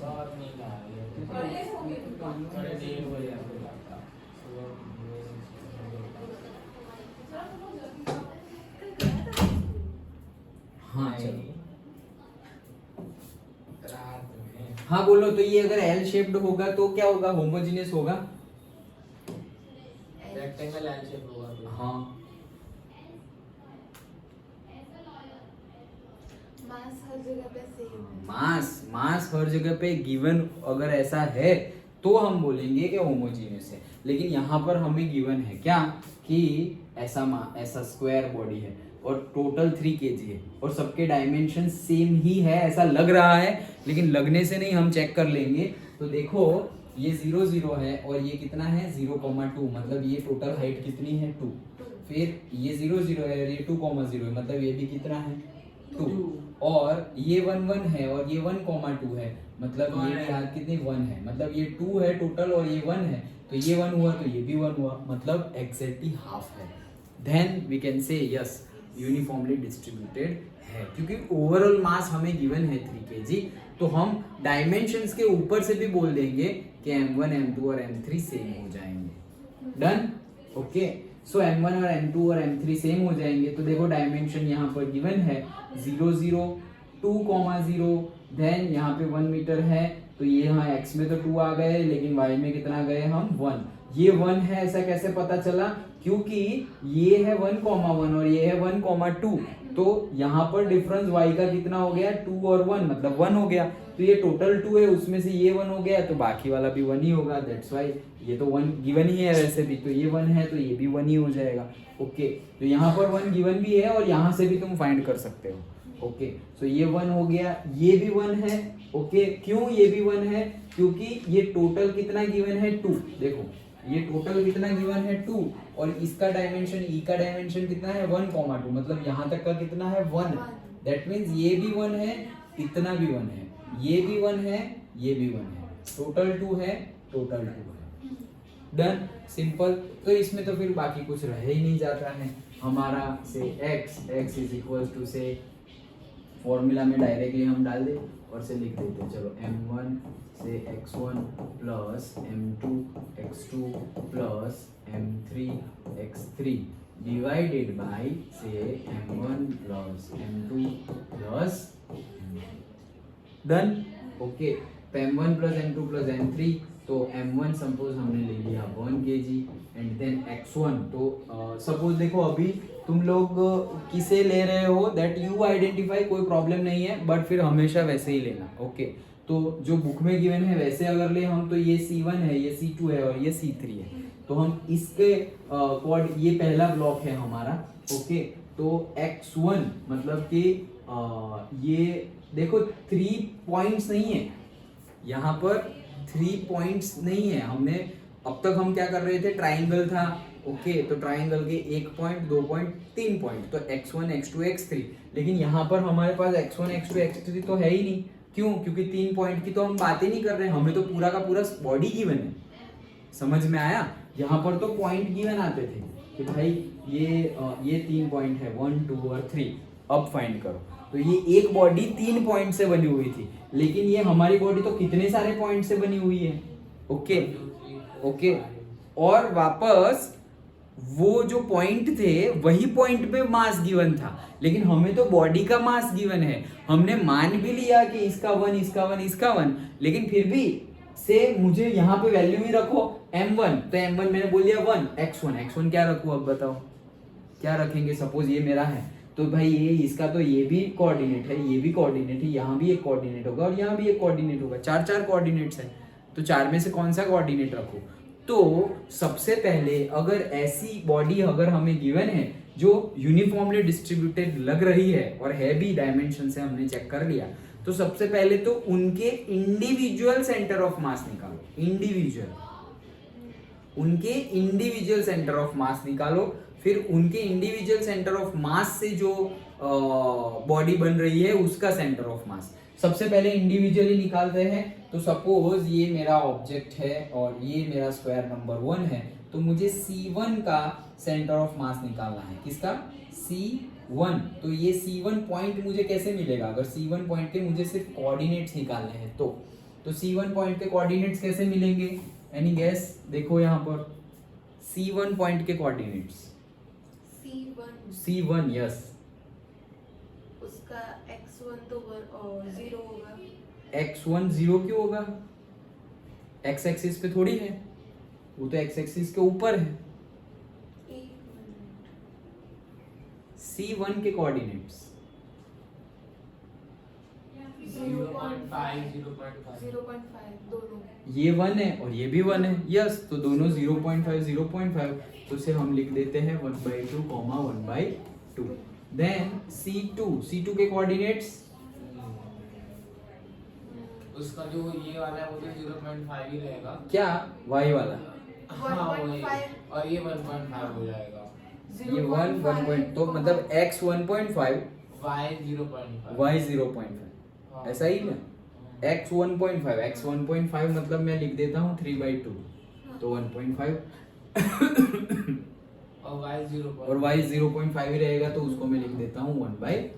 और नहीं ला रही है। थोड़े देर हो गया आपको लगता हाँ चलो रात में हाँ बोलो। तो ये अगर एल शेप्ड होगा तो क्या होगा, होमोजीनियस होगा। रेक्टेंगल एल शेप होगा तो। हाँ मास हर जगह पे सेम है। मास हर जगह पे गिवन अगर ऐसा है तो हम बोलेंगे कि होमोजीनियस है। लेकिन यहाँ पर हमें गिवन है क्या कि ऐसा स्क्वायर बॉडी है और टोटल 3 kg है और सबके डायमेंशन सेम ही है ऐसा लग रहा है, लेकिन लगने से नहीं, हम चेक कर लेंगे। तो देखो ये 0 0 है और ये कितना है 0,2, मतलब ये टोटल हाइट कितनी है 2। फिर ये 0 0 है और ये 2,0 है, मतलब ये भी कितना है 2। और ये 1 1 है और ये 1,2 है, मतलब ये भी यहाँ कितनी 1 है, मतलब ये 2 है टोटल और ये 1 है, तो ये 1 हुआ तो ये भी 1 हुआ, मतलब एग्जैक्टली हाफ है। Then we can say yes uniformly distributed है, क्योंकि ओवरऑल मास हमें गिवन है 3 kg। तो हम डायमेंशंस के ऊपर से भी बोल देंगे कि m1 m2 और m3 सेम हो जाएंगे। Done, okay. सो m1 और m2 और m3 सेम हो जाएंगे। तो देखो डायमेंशन यहाँ पर गिवन है 0 0 2,0, देन यहाँ पे 1 मीटर है, तो ये यहाँ x में तो 2 आ गए, लेकिन y में कितना गए हम 1। ये 1 है ऐसा कैसे पता चला, क्योंकि ये है 1,1 और ये है 1,2, तो यहाँ पर डिफरेंस y का कितना हो गया 2 और 1, मतलब 1 हो गया। तो ये टोटल 2 है, उसमें से ये 1 हो गया, तो बाकी वाला भी 1 ही होगा। दैट्स वाई ये तो 1 गिवन ही है वैसे भी, तो ये 1 है तो ये भी 1 ही हो जाएगा। ओके, तो यहाँ पर 1 गिवन भी है और यहाँ से भी तुम फाइंड कर सकते हो। ओके, सो ये 1 हो गया, ये भी 1 है। ओके, क्यों ये भी 1 है, क्योंकि ये टोटल कितना गिवन है 2। देखो ये टोटल कितना गिवन है 2 और इसका डायमेंशन ई का डायमेंशन कितना है 1,2, मतलब यहाँ तक का कितना है 1। दैट मीन्स ये भी 1 है, इतना भी 1 है, ये भी 1 है, ये भी 1 है, टोटल 2 है, टोटल 2 है। Done, simple. तो इसमें तो फिर बाकी कुछ रह ही नहीं जाता है हमारा से x इज इक्वल टू से फॉर्मूला में डायरेक्टली हम डाल दे और से लिख देते हैं। चलो m1 से x1 plus m2 x2 plus m3 x3 divided by से m1 plus m2 plus done. Okay, तो m1 plus m2 plus m3, तो m1 सपोज हमने ले लिया 1 kg एंड देन x1, तो सपोज देखो अभी तुम लोग किसे ले रहे हो दैट यू आइडेंटिफाई, कोई प्रॉब्लम नहीं है, बट फिर हमेशा वैसे ही लेना। ओके, तो जो बुक में गिवन है वैसे अगर ले हम, तो ये C1 है, ये C2 है और ये C3 है, तो हम इसके कोड, ये पहला ब्लॉक है हमारा। ओके, तो x1 मतलब कि ये देखो 3 पॉइंट्स नहीं है यहाँ पर, 3 पॉइंट्स नहीं है। हमने अब तक हम क्या कर रहे थे, ट्राइंगल था। ओके, तो ट्राइंगल के 1 पॉइंट 2 पॉइंट 3 पॉइंट, तो x1 x2 x3, लेकिन यहाँ पर हमारे पास x1 x2 x3 तो है ही नहीं। क्यों? क्योंकि 3 पॉइंट की तो हम बात ही नहीं कर रहे हैं, हमें तो पूरा का पूरा बॉडी गिवन है। समझ में आया? यहाँ पर तो पॉइंट गिवन आते थे कि भाई ये 3 पॉइंट है 1 2 और 3, अब फाइंड करो। तो ये एक बॉडी 3 पॉइंट से बनी हुई थी, लेकिन ये हमारी बॉडी तो कितने सारे पॉइंट से बनी हुई है। ओके ओके, और वापस वो जो पॉइंट थे वही पॉइंट पे मास गिवन था, लेकिन हमें तो बॉडी का मास गिवन है। हमने मान भी लिया कि इसका 1 इसका 1 इसका 1, लेकिन फिर भी से मुझे यहाँ पे वैल्यू ही रखो m1, तो m1 मैंने बोल दिया 1, x1 क्या रखूं, अब बताओ क्या रखेंगे। सपोज ये मेरा है, तो भाई ये इसका तो ये भी कोऑर्डिनेट है, ये भी कोऑर्डिनेट है, यहाँ भी एक कोऑर्डिनेट होगा और यहाँ भी एक कोऑर्डिनेट होगा, 4 कोऑर्डिनेट्स हैं, तो 4 में से कौन सा कोऑर्डिनेट रखूं। तो सबसे पहले अगर ऐसी बॉडी अगर हमें गिवन है जो यूनिफॉर्मली डिस्ट्रीब्यूटेड लग रही है और है भी, डायमेंशन से हमने चेक कर लिया, तो सबसे पहले तो उनके इंडिविजुअल सेंटर ऑफ मास निकालो। उनके इंडिविजुअल सेंटर ऑफ मास निकालो, फिर उनके इंडिविजुअल सेंटर ऑफ मास से जो बॉडी बन रही है उसका सेंटर ऑफ मास सबसे पहले इंडिविजुअली निकालते हैं। तो सपोज ये मेरा ऑब्जेक्ट है और ये मेरा स्क्वायर नंबर 1 है, तो मुझे C1 का सेंटर ऑफ मास निकालना है। किसका? C1। तो ये C1 पॉइंट मुझे कैसे मिलेगा? अगर C1 पॉइंट के मुझे सिर्फ कोऑर्डिनेट्स निकालने हैं तो C1 पॉइंट के कोऑर्डिनेट्स कैसे मिलेंगे? Any gas? देखो यहाँ पर C1 पॉइंट के कोऑर्डिनेट्स C1 यस, उसका x1 तो 0 होगा। x1 0 क्यों होगा? x एक्सिस पे थोड़ी है, वो तो x एक्सिस के ऊपर है। एक मिनट, C1 के कोऑर्डिनेट्स 0.5 0.5 0.5 दोनों। ये 1 है और ये भी 1 है। यस, तो दोनों 0.5 0.5, तो उसे हम लिख देते हैं 1/2 1/2। देन C2 के कोऑर्डिनेट्स उसका जो ये वाला है वो तो 0.5 ही रहेगा। क्या? y वाला? हाँ वही, 1.5 और ये 1.5 हो जाएगा। ये 1 तो मतलब x 1.5 y 0.5 y 0.5 ऐसा ही ना? x 1.5 मतलब मैं लिख देता हूँ 3/2, तो 1.5 और y 0.5 और y 0.5 ही रहेगा, तो उसको मैं लिख देता हूँ 1/2।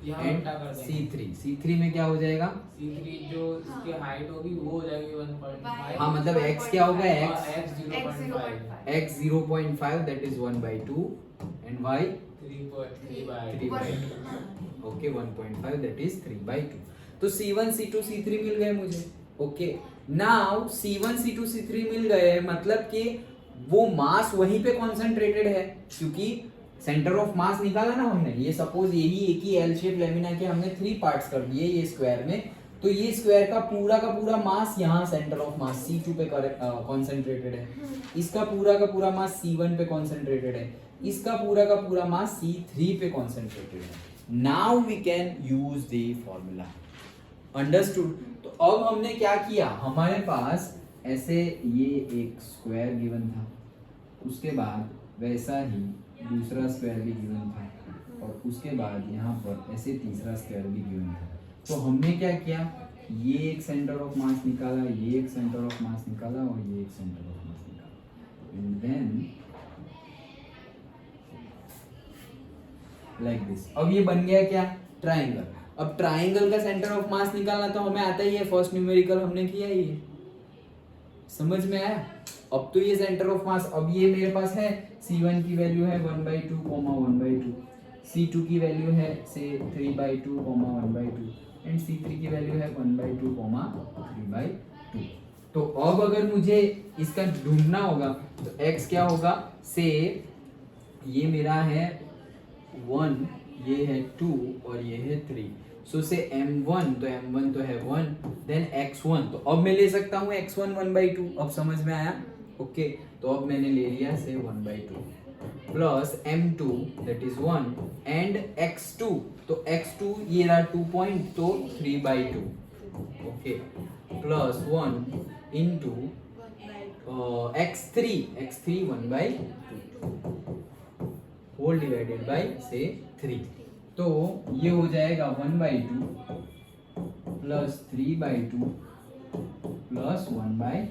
यहाँ एंड उल्टा कर देंगे। C3 में क्या हो जाएगा? C3 जो इसकी हाइट होगी वो हो जाएगी 1.5। हाँ मतलब x क्या होगा? और x x 0.5 x 0.5 that is 1/2 and y 3/2। Okay 1.5 that is 3/2। तो C1 C2 C3 मिल गए मुझे। Okay now C1 C2 C3 मिल गए, मतलब कि वो मास वहीं पे कॉन्सेंट्रेटेड है, क्योंकि सेंटर ऑफ मास निकाला ना हमने। ये सपोज यही एक ही एल शेप लेमिना के हमने 3 पार्ट्स कर दिए ये स्क्वायर में, तो ये स्क्वायर का पूरा मास यहाँ सेंटर ऑफ मास C2 पे कॉन्सेंट्रेटेड है, इसका पूरा मास C1 पे कॉन्सेंट्रेटेड है, इसका पूरा मास C3 पे कॉन्सेंट्रेटेड है। Now we can use the formula. Understood? तो अब हमने क्या किया, हमारे पास ऐसे ये एक स्क्वायर गिवन था, उसके बाद वैसा ही दूसरा स्क्वायर भी गिवन था, और उसके बाद यहाँ पर ऐसे तीसरा स्क्वायर भी गिवन था। तो हमने क्या किया, ये एक सेंटर ऑफ मास निकाला, ये एक सेंटर ऑफ मास निकाला, और ये एक सेंटर ऑफ मास निकाला, एंड देन लाइक दिस। अब ये बन गया क्या? ट्राइंगल। अब ट्राइंगल का सेंटर ऑफ मास निकालना तो हमें आता ही है, फर्स्ट न्यूमेरिकल हमने किया ही है, समझ में आया? अब तो ये सेंटर ऑफ मास, अब ये मेरे पास है C1 की वैल्यू है 1/2 1/2, C2 की वैल्यू है से 3/2 1/2, एंड C3 की वैल्यू है 1/2 3/2। तो अब अगर मुझे इसका ढूंढना होगा तो x क्या होगा, से ये मेरा है 1, ये है 2 और ये है 3, सो से m1, तो m1 तो है 1, देन x1, तो अब मैं ले सकता हूँ x1 1/2। अब समझ में आया? ओके तो अब मैंने ले लिया से 1/2 plus m2 that is 1 and x2, तो x2 ये रहा 2 पॉइंट, तो 3/2 okay plus 1 into x3 1/2 whole divided by say 3, तो ये हो जाएगा 1/2 plus 3/2 plus 1/2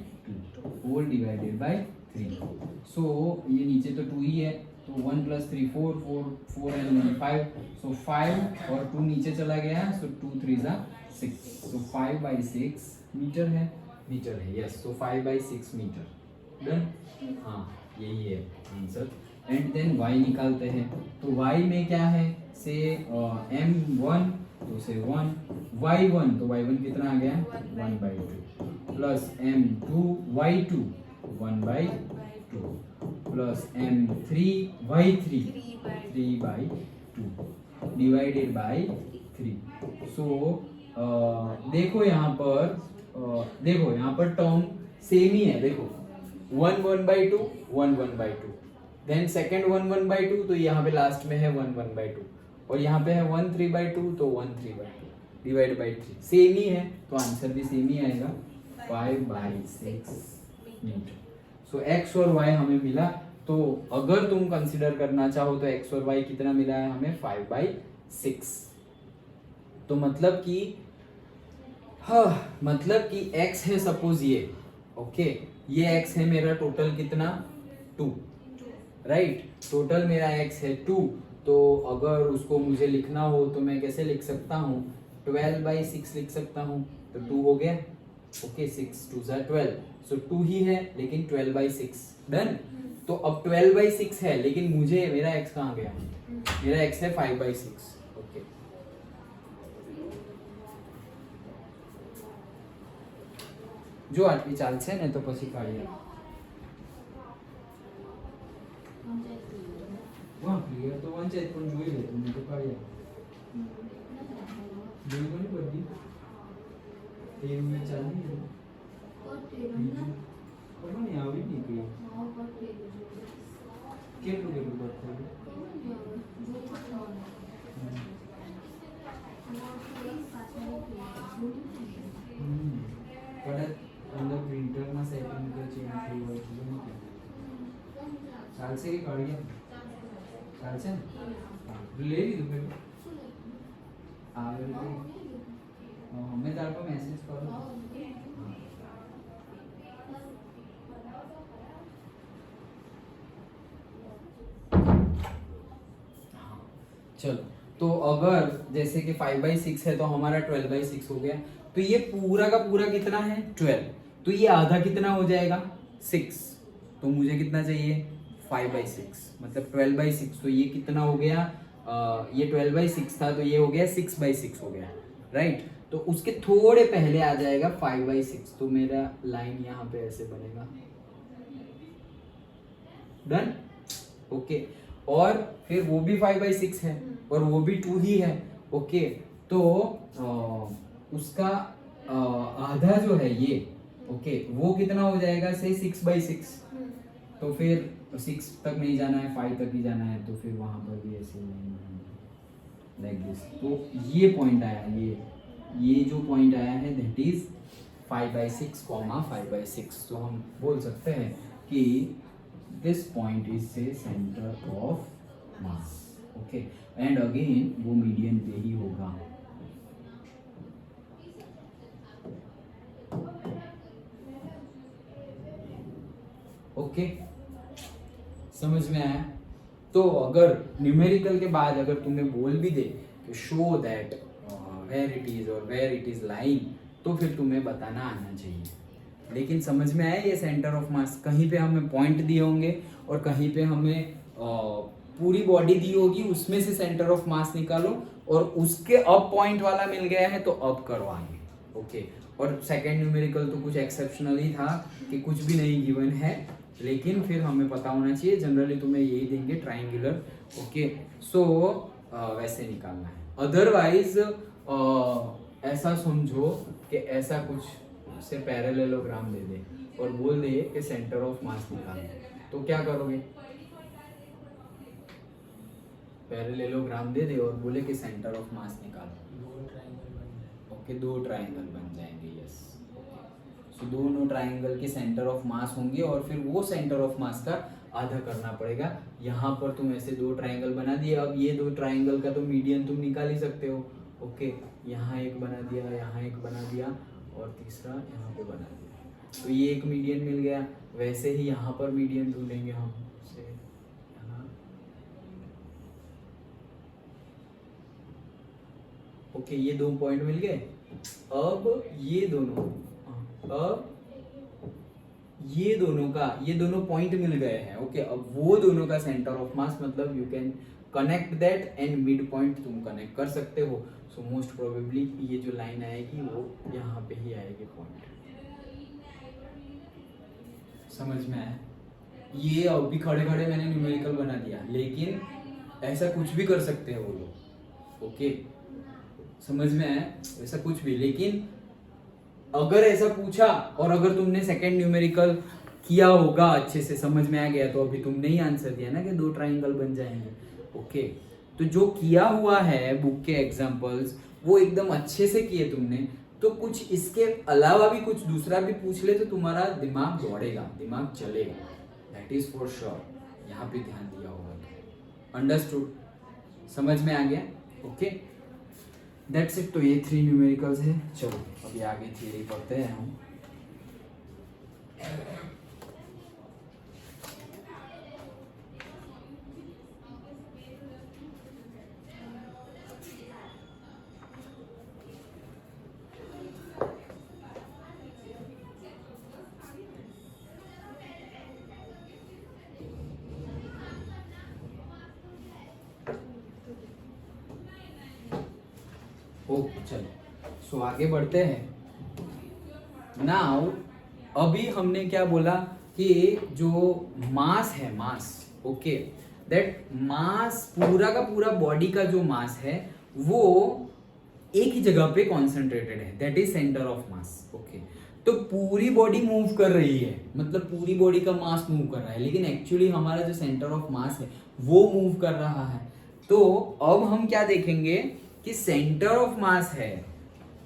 whole divided by 3। सो ये नीचे तो 2 ही है, तो 1 प्लस 3 4 एंड 5, सो 5 और 2 नीचे चला गया, सो 2 3 6, सो 5/6 मीटर है, यस, सो 5/6 मीटर। डन? हाँ यही है आंसर। एंड देन y निकालते हैं, तो y में क्या है, से m1 तो से 1, y1 तो y1 कितना आ गया 1/2 plus m2 y2 1/2 plus m3 y3 3/2 divided by 3। सो देखो यहाँ पर टर्म सेम ही है, देखो 1 1/2 1 1/2, देन सेकंड 1 1/2, तो यहाँ पे लास्ट में है 1 1/2, और यहाँ पे है 1 3/2, तो 1 3/2 डिवाइड बाय 3 सेम ही है, तो आंसर भी सेम ही आएगा 5/6 मीटर। सो x और y हमें मिला, तो अगर तुम कंसीडर करना चाहो तो x और y कितना मिला है हमें 5/6। तो मतलब कि x है सपोज ये, ओके ये x है मेरा टोटल कितना 2, राइट। टोटल मेरा x है 2, तो अगर उसको मुझे लिखना हो तो मैं कैसे लिख सकता हूँ, 12/6 लिख सकता हूँ, तो 2 हो गया। ओके, 6 2 ज़ा 12, सो 2 ही है लेकिन 12/6 डन। तो अब 12/6 है लेकिन मुझे मेरा x कहाँ गया, मेरा x है 5/6। ओके, जो आटली चालશે ને તો પછી કાઢીએ। વાહ, ક્લિયર તો વંચાય પણ જોઈ લે તમે તો કાઢીએ। જોઈ કોની બધી એ મેં ચાલી ખબર નહીં આવી નહીં કઈ કેટલું કેટલું કરતા કદાચ અંદર પ્રિન્ટરમાં સેટિંગ કે ચેન્જ થઈ હોય તો નહીં ચાલશે કે કાઢીએ, ચાલશે ને? હા, લઈ લીધું પેલું આવે મેં તારા પર મેસેજ કરું। चलो, तो अगर जैसे कि 5/6 है तो हमारा 12/6 हो गया। तो ये पूरा का पूरा कितना है 12, तो ये आधा कितना हो जाएगा 6, तो मुझे कितना चाहिए 5/6, मतलब 12/6। तो ये कितना हो गया, ये 12/6 था तो ये हो गया 6/6 हो गया, राइट। तो उसके थोड़े पहले आ जाएगा 5/6, तो मेरा लाइन यहाँ पे ऐसे बनेगा, डन। ओके, और फिर वो भी 5/6 है और वो भी 2 ही है। ओके, तो उसका आधा जो है ये, ओके, वो कितना हो जाएगा से 6/6। तो फिर 6 तक नहीं जाना है, 5 तक ही जाना है, तो फिर वहां पर भी ऐसे लाइक दिस। तो ये पॉइंट आया, ये जो पॉइंट आया है दैट इज 5/6, 5/6। तो हम बोल सकते हैं कि दिस पॉइंट इज से centre of mass. Okay, and again वो मीडियन पे ही होगा। ओके, समझ में आया? तो अगर न्यूमेरिकल के बाद अगर तुम्हें बोल भी दे कि show that where it is और वेयर इट इज लाइंग, तो फिर तुम्हें बताना आना चाहिए। लेकिन समझ में आया ये सेंटर ऑफ मास, कहीं पे हमें पॉइंट दिए होंगे और कहीं पे हमें पूरी बॉडी दी होगी, उसमें से सेंटर ऑफ मास निकालो, और उसके अब पॉइंट वाला मिल गया है तो अब करो आगे। ओके, और सेकंड न्यूमेरिकल तो कुछ एक्सेप्शनल ही था कि कुछ भी नहीं गिवन है, लेकिन फिर हमें पता होना चाहिए। जनरली तुम्हें यही देंगे ट्राइंगुलर। ओके, सो वैसे निकालना है, अदरवाइज ऐसा समझो कि ऐसा कुछ से पैरेललोग्राम दे दे और बोल दे कि सेंटर ऑफ मास निकालना, तो क्या करोगे? पैरेललोग्राम दे दे और बोले कि सेंटर ऑफ मास निकालो, ओके, 2 ट्राइंगल बन जाएंगे। यस, सो दोनों ट्राइंगल के सेंटर ऑफ मास होंगे और फिर वो सेंटर ऑफ मास का आधा करना पड़ेगा। यहाँ पर तुम ऐसे 2 ट्राइंगल बना दिए, अब ये 2 ट्राइंगल का तो मीडियन तुम निकाल ही सकते हो। ओके, यहाँ एक बना दिया, यहाँ एक बना दिया और तीसरा यहाँ पे बना दिया, तो ये एक मीडियन मिल गया। वैसे ही यहाँ पर मीडियन ढूंढेंगे हम से यहाँ। ओके, ये 2 पॉइंट मिल गए। अब ये दोनों पॉइंट मिल गए हैं। ओके, अब वो दोनों का सेंटर ऑफ मास, मतलब you can connect that and mid point तुम कनेक्ट कर सकते हो। सो मोस्ट प्रोबेबली ये जो लाइन आएगी वो यहाँ पे ही आएगी पॉइंट। समझ में आया? ये अभी खड़े खड़े मैंने न्यूमेरिकल बना दिया, लेकिन ऐसा कुछ भी कर सकते हैं वो लोग। ओके, समझ में आया? ऐसा कुछ भी, लेकिन अगर ऐसा पूछा और अगर तुमने सेकंड न्यूमेरिकल किया होगा, अच्छे से समझ में आ गया, तो अभी तुमने ही आंसर दिया ना कि 2 ट्राइंगल बन जाएंगे। ओके, तो जो किया हुआ है बुक के एग्जांपल्स वो एकदम अच्छे से किए तुमने, तो कुछ इसके अलावा भी कुछ दूसरा भी पूछ ले तो तुम्हारा दिमाग दौड़ेगा, दिमाग चलेगा, दैट इज फॉर श्योर। यहाँ पे ध्यान दिया होगा तो अंडरस्टूड, समझ में आ गया? Okay, that's it. तो ये 3 न्यूमेरिकल्स है। चलो अभी आगे थियरी पढ़ते हैं हम। ओके चलो सो आगे बढ़ते हैं। नाउ अभी हमने क्या बोला कि जो मास है, मास, ओके, दैट मास, पूरा का पूरा बॉडी का जो मास है वो एक ही जगह पे कॉन्सेंट्रेटेड है, that is centre of mass. Okay, तो पूरी बॉडी मूव कर रही है, मतलब पूरी बॉडी का मास मूव कर रहा है, लेकिन एक्चुअली हमारा जो सेंटर ऑफ मास है वो मूव कर रहा है। तो अब हम क्या देखेंगे कि सेंटर ऑफ मास है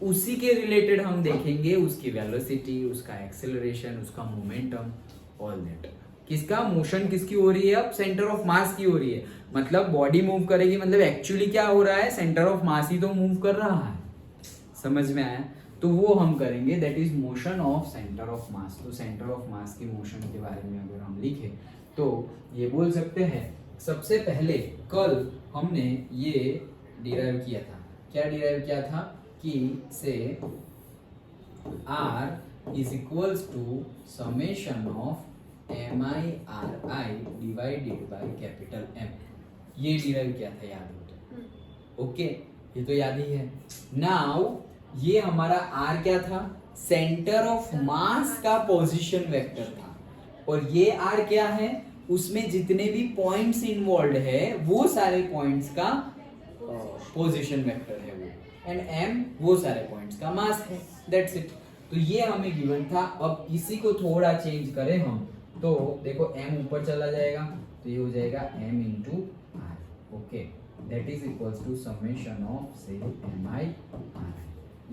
उसी के रिलेटेड हम देखेंगे उसकी वेलोसिटी, उसका एक्सेलरेशन, उसका मोमेंटम, ऑल दैट। किसका मोशन किसकी हो रही है? अब सेंटर ऑफ मास की हो रही है, मतलब बॉडी मूव करेगी, मतलब एक्चुअली क्या हो रहा है, सेंटर ऑफ मास ही तो मूव कर रहा है। समझ में आया? तो वो हम करेंगे, that is motion of centre of mass. तो सेंटर ऑफ मास की मोशन के बारे में अगर हम लिखे तो ये बोल सकते हैं, सबसे पहले कल हमने ये डिराइव किया था। क्या डिराइव किया था कि say R is equals to summation of MI/RI divided by capital M। ये डिराइव किया था, याद हो तो? ओके, ये तो याद ही है। नाउ ये हमारा R क्या था? सेंटर ऑफ मास का पोजीशन वेक्टर था, और ये R क्या है? उसमें जितने भी पॉइंट्स इन्वॉल्व है वो सारे पॉइंट्स का पोजीशन वेक्टर है वो, एंड M वो सारे पॉइंट्स का मास है, दैट्स इट। तो ये हमें गिवन था। अब इसी को थोड़ा चेंज करें हम, तो देखो M ऊपर चला जाएगा, तो ये हो जाएगा M into R। Okay, that is equals to summation of say MI/RI।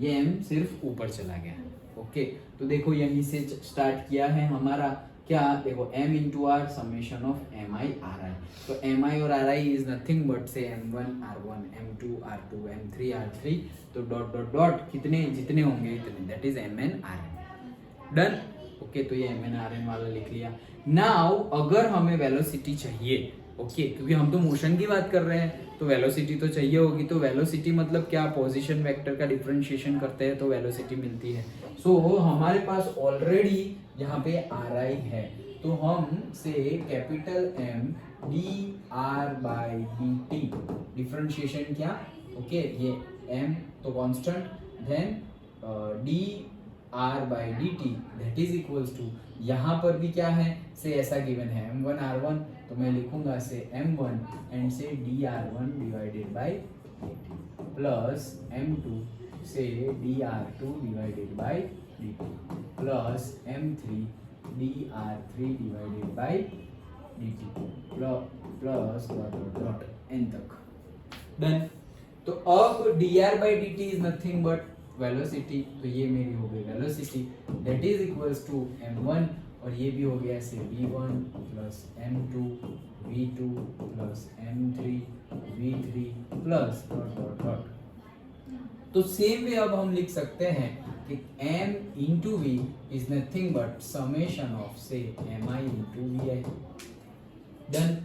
ये M सिर्फ ऊपर चला गया। ओके, तो देखो यहीं से स्टार्ट किया है हमारा क्या, देखो M into R summation of MI/RI। तो MI और RI इज नथिंग बट से M1 R1, M2 R2, M3 R3, तो डॉट डॉट डॉट कितने जितने होंगे इतने, that is MN RN। Done. Okay, तो ये MN RN वाला लिख लिया। नाउ अगर हमें वेलोसिटी चाहिए, ओके, क्योंकि हम तो मोशन की बात कर रहे हैं तो वेलोसिटी तो चाहिए होगी। तो वेलोसिटी मतलब क्या, पोजीशन वेक्टर का डिफरेंशिएशन करते हैं तो वेलोसिटी मिलती है। सो हमारे पास ऑलरेडी यहाँ पे RI है, तो हम say capital M dR/dt, differentiation क्या, ओके, ये M तो constant, then dR/dt that is equals to, यहाँ पर भी क्या है, से ऐसा गिवन है M1 R1, तो मैं लिखूंगा से M1 एंड से dR1 divided by dt plus M2 से dR2 divided by dt plus M3 dR3 divided by dt plus dot n तक। डन। तो अब dR/dt is nothing but velocity, तो ये मेरी हो गई velocity, that is equals to M1, और ये भी हो गया say V1 plus M2 V2 plus M3 V3 plus dot dot dot. तो सेम वे अब हम लिख सकते हैं कि M into V is nothing but summation of say MI into VI। Done,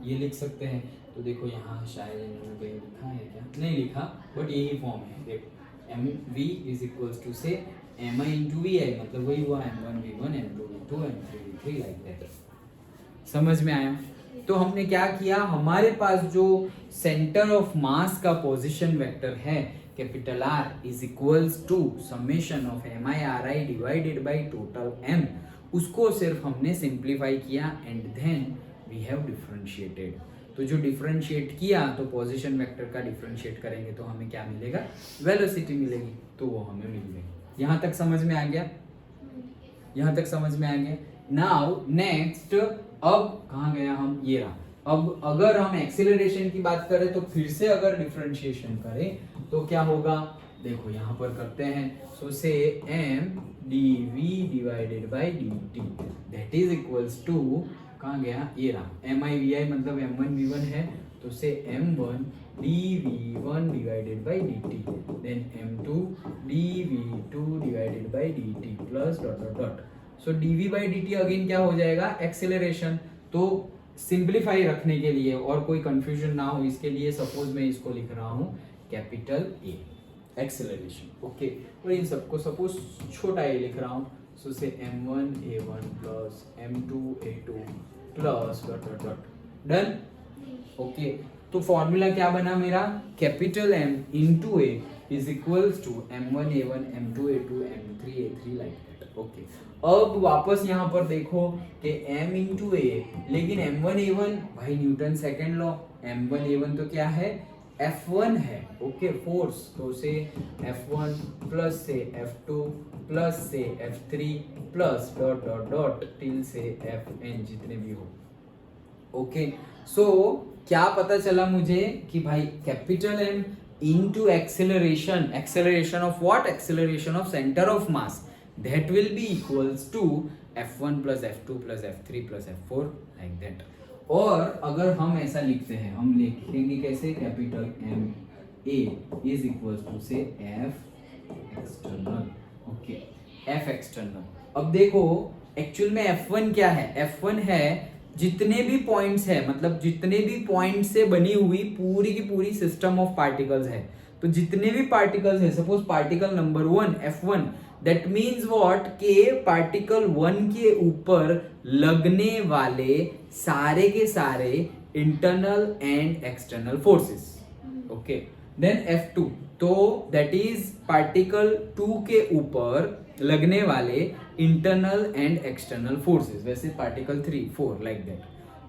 ये लिख सकते हैं। तो देखो यहाँ शायद इन्होंने लिखा है क्या, नहीं लिखा, बट यही फॉर्म है। देखो MV इज इक्वल्स टू से MI इंटू VI, मतलब वही हुआ M1 V1 M2 V2 M3 V3 like that. समझ में आया? तो हमने क्या किया, हमारे पास जो सेंटर ऑफ मास का पोजीशन वेक्टर है capital R is equals to summation of MI/RI divided by total M, उसको सिर्फ हमने सिंप्लीफाई किया and then we have differentiated. तो जो डिफरेंशिएट किया, तो पोजीशन वेक्टर का डिफरेंशिएट करेंगे तो हमें क्या मिलेगा, वेलोसिटी मिलेगी, तो वो हमें मिल गई। यहाँ तक समझ में आ गया? यहाँ तक समझ में आ गया। नाउ नेक्स्ट, अब कहाँ गया हम, ये रहा। अब अगर हम एक्सीलरेशन की बात करें तो फिर से अगर डिफरेंशिएशन करें तो क्या होगा, देखो यहाँ पर करते हैं। सो say M dV divided by dt that is equals to, कहाँ गया, ये रहा, MI VI मतलब M1 V1 है, तो say M1 dV1 divided by dt then M2 dV2 divided by dt plus dot dot dot. So dV by dt again क्या हो जाएगा, एक्सेलरेशन। तो सिंप्लीफाई रखने के लिए और कोई कंफ्यूजन ना हो इसके लिए सपोज मैं इसको लिख रहा हूँ कैपिटल A, एक्सेलरेशन। ओके, और इन सबको सपोज छोटा a लिख रहा हूँ। सो say M1 A1 plus M2 A2 plus dot dot dot. Done. Okay, तो फॉर्मूला क्या बना मेरा, capital M into A is equals to M1A1 M2A2 M3A3 like that. Okay, अब वापस यहाँ पर देखो कि M इंटू ए, लेकिन M1A1 भाई न्यूटन सेकेंड लॉ, M1A1 तो क्या है, F1 है। ओके, फोर्स, तो से F1 प्लस से F2 प्लस से F3 plus dot dot dot till से Fn जितने भी हो। ओके, सो क्या पता चला मुझे कि भाई capital M into acceleration of what, acceleration of center of mass, that will be equals to F1 plus F2 plus F3 plus F4 like that। और अगर हम ऐसा लिखते हैं, हम लिखेंगे कैसे, capital M A is equals to से F external। Okay, F external। अब देखो एक्चुअल में F1 क्या है, F1 है जितने भी पॉइंट्स है, मतलब जितने भी पॉइंट से बनी हुई पूरी की पूरी सिस्टम ऑफ पार्टिकल्स है, तो जितने भी पार्टिकल्स है, suppose particle number 1 F1, that means what के पार्टिकल 1 के ऊपर लगने वाले सारे के सारे internal and external forces. Okay, then F2, तो दैट इज पार्टिकल 2 के ऊपर लगने वाले इंटरनल एंड एक्सटर्नल फोर्सेस, वैसे पार्टिकल 3 4 लाइक दैट।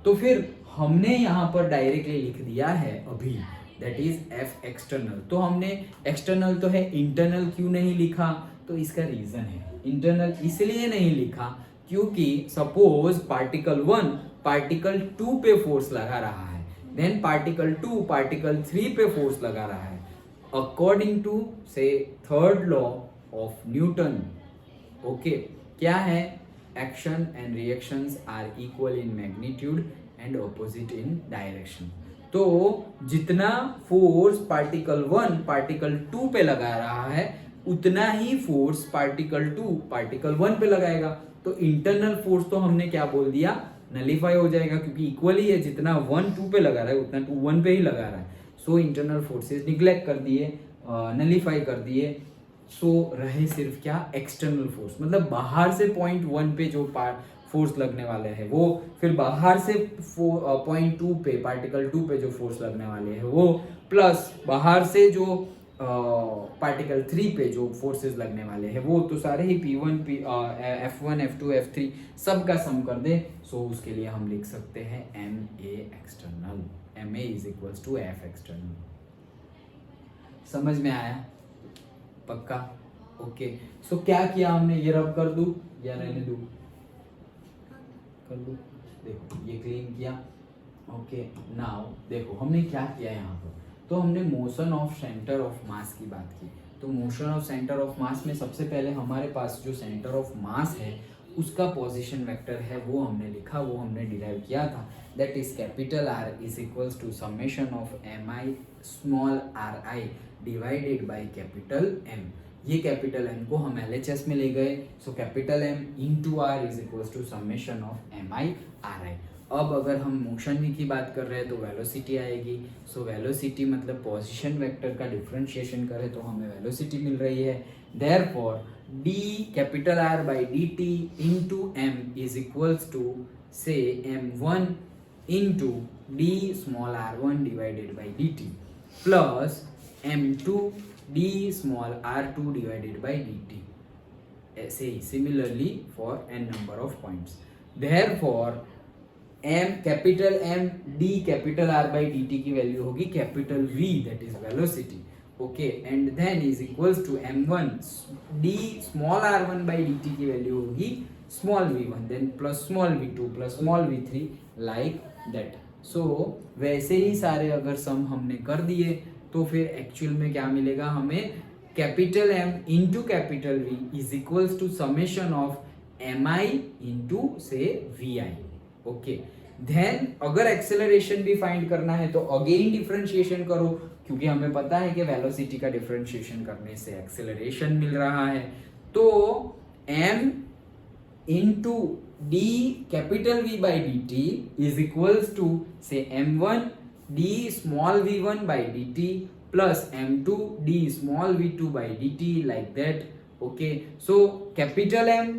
तो फिर हमने यहाँ पर डायरेक्टली लिख दिया है अभी, दैट इज F एक्सटर्नल। तो हमने एक्सटर्नल तो है, इंटरनल क्यों नहीं लिखा, तो इसका रीजन है, इंटरनल इसलिए नहीं लिखा क्योंकि सपोज पार्टिकल 1 पार्टिकल 2 पे फोर्स लगा रहा है, देन पार्टिकल 2 पार्टिकल 3 पे फोर्स लगा रहा है, according to say third law of Newton. Okay, क्या है, action and reactions are equal in magnitude and opposite in direction. तो जितना फोर्स पार्टिकल 1 पार्टिकल 2 पे लगा रहा है, उतना ही फोर्स पार्टिकल 2 पार्टिकल 1 पे लगाएगा। तो इंटरनल फोर्स तो हमने क्या बोल दिया, नलीफाई हो जाएगा, क्योंकि इक्वल ही है, जितना 1 2 पे लगा रहा है उतना 2 1 पे ही लगा रहा है। सो इंटरनल फोर्सेस निग्लेक्ट कर दिए, नलीफाई कर दिए। सो रहे सिर्फ क्या, एक्सटर्नल फोर्स, मतलब बाहर से पॉइंट 1 पे जो फोर्स लगने वाले हैं वो, फिर बाहर से पॉइंट 2 पे पार्टिकल 2 पे जो फोर्स लगने वाले हैं वो, प्लस बाहर से जो पार्टिकल 3 पे जो फोर्सेस लगने वाले हैं वो, तो सारे ही P1 F1 F2 F3 सब का सम कर दे। सो उसके लिए हम लिख सकते हैं MA external, MA is equals to F external. समझ में आया, पक्का? ओके, सो क्या किया हमने, ये रब कर दूं या रहने दूं, कर दूं, देखो ये क्लीन किया। ओके, नाउ देखो हमने क्या किया यहाँ पर, तो हमने motion of centre of mass की बात की। तो मोशन ऑफ सेंटर ऑफ मास में सबसे पहले हमारे पास जो सेंटर ऑफ मास है उसका पोजीशन वेक्टर है, वो हमने लिखा, वो हमने डिराइव किया था, that is capital R is equals to summation of mi small ri divided by capital M। ये कैपिटल M को हम LHS में ले गए, so capital M into R is equals to summation of mi ri। अब अगर हम motion की बात कर रहे हैं तो वेलोसिटी आएगी। सो वेलोसिटी मतलब पोजीशन वेक्टर का डिफरेंशिएशन करें तो हमें वेलोसिटी मिल रही है। Therefore d capital R by dt into m is equals to say m1 into d small r1 divided by dt plus m2 d small r2 divided by dt। ऐसे ही similarly for n number of points. Therefore m capital M d capital R by dt की value होगी capital V, that is velocity. Okay, and then is equals to m1 d small r1 by dt की value होगी small v1, then plus small v2 plus small v3 like that. So वैसे ही सारे अगर सम हमने कर दिए तो फिर एक्चुअल में क्या मिलेगा हमें, capital M into capital V is equals to summation of mi into say vi। Okay, then अगर एक्सेलरेशन भी फाइंड करना है तो अगेन डिफरेंशिएशन करो, क्योंकि हमें पता है कि वेलोसिटी का डिफरेंशिएशन करने से एक्सेलरेशन मिल रहा है। तो m into d capital V by dt is equals to say m1 d small v1 by dt plus m2 d small v2 by dt like that. Okay, so capital M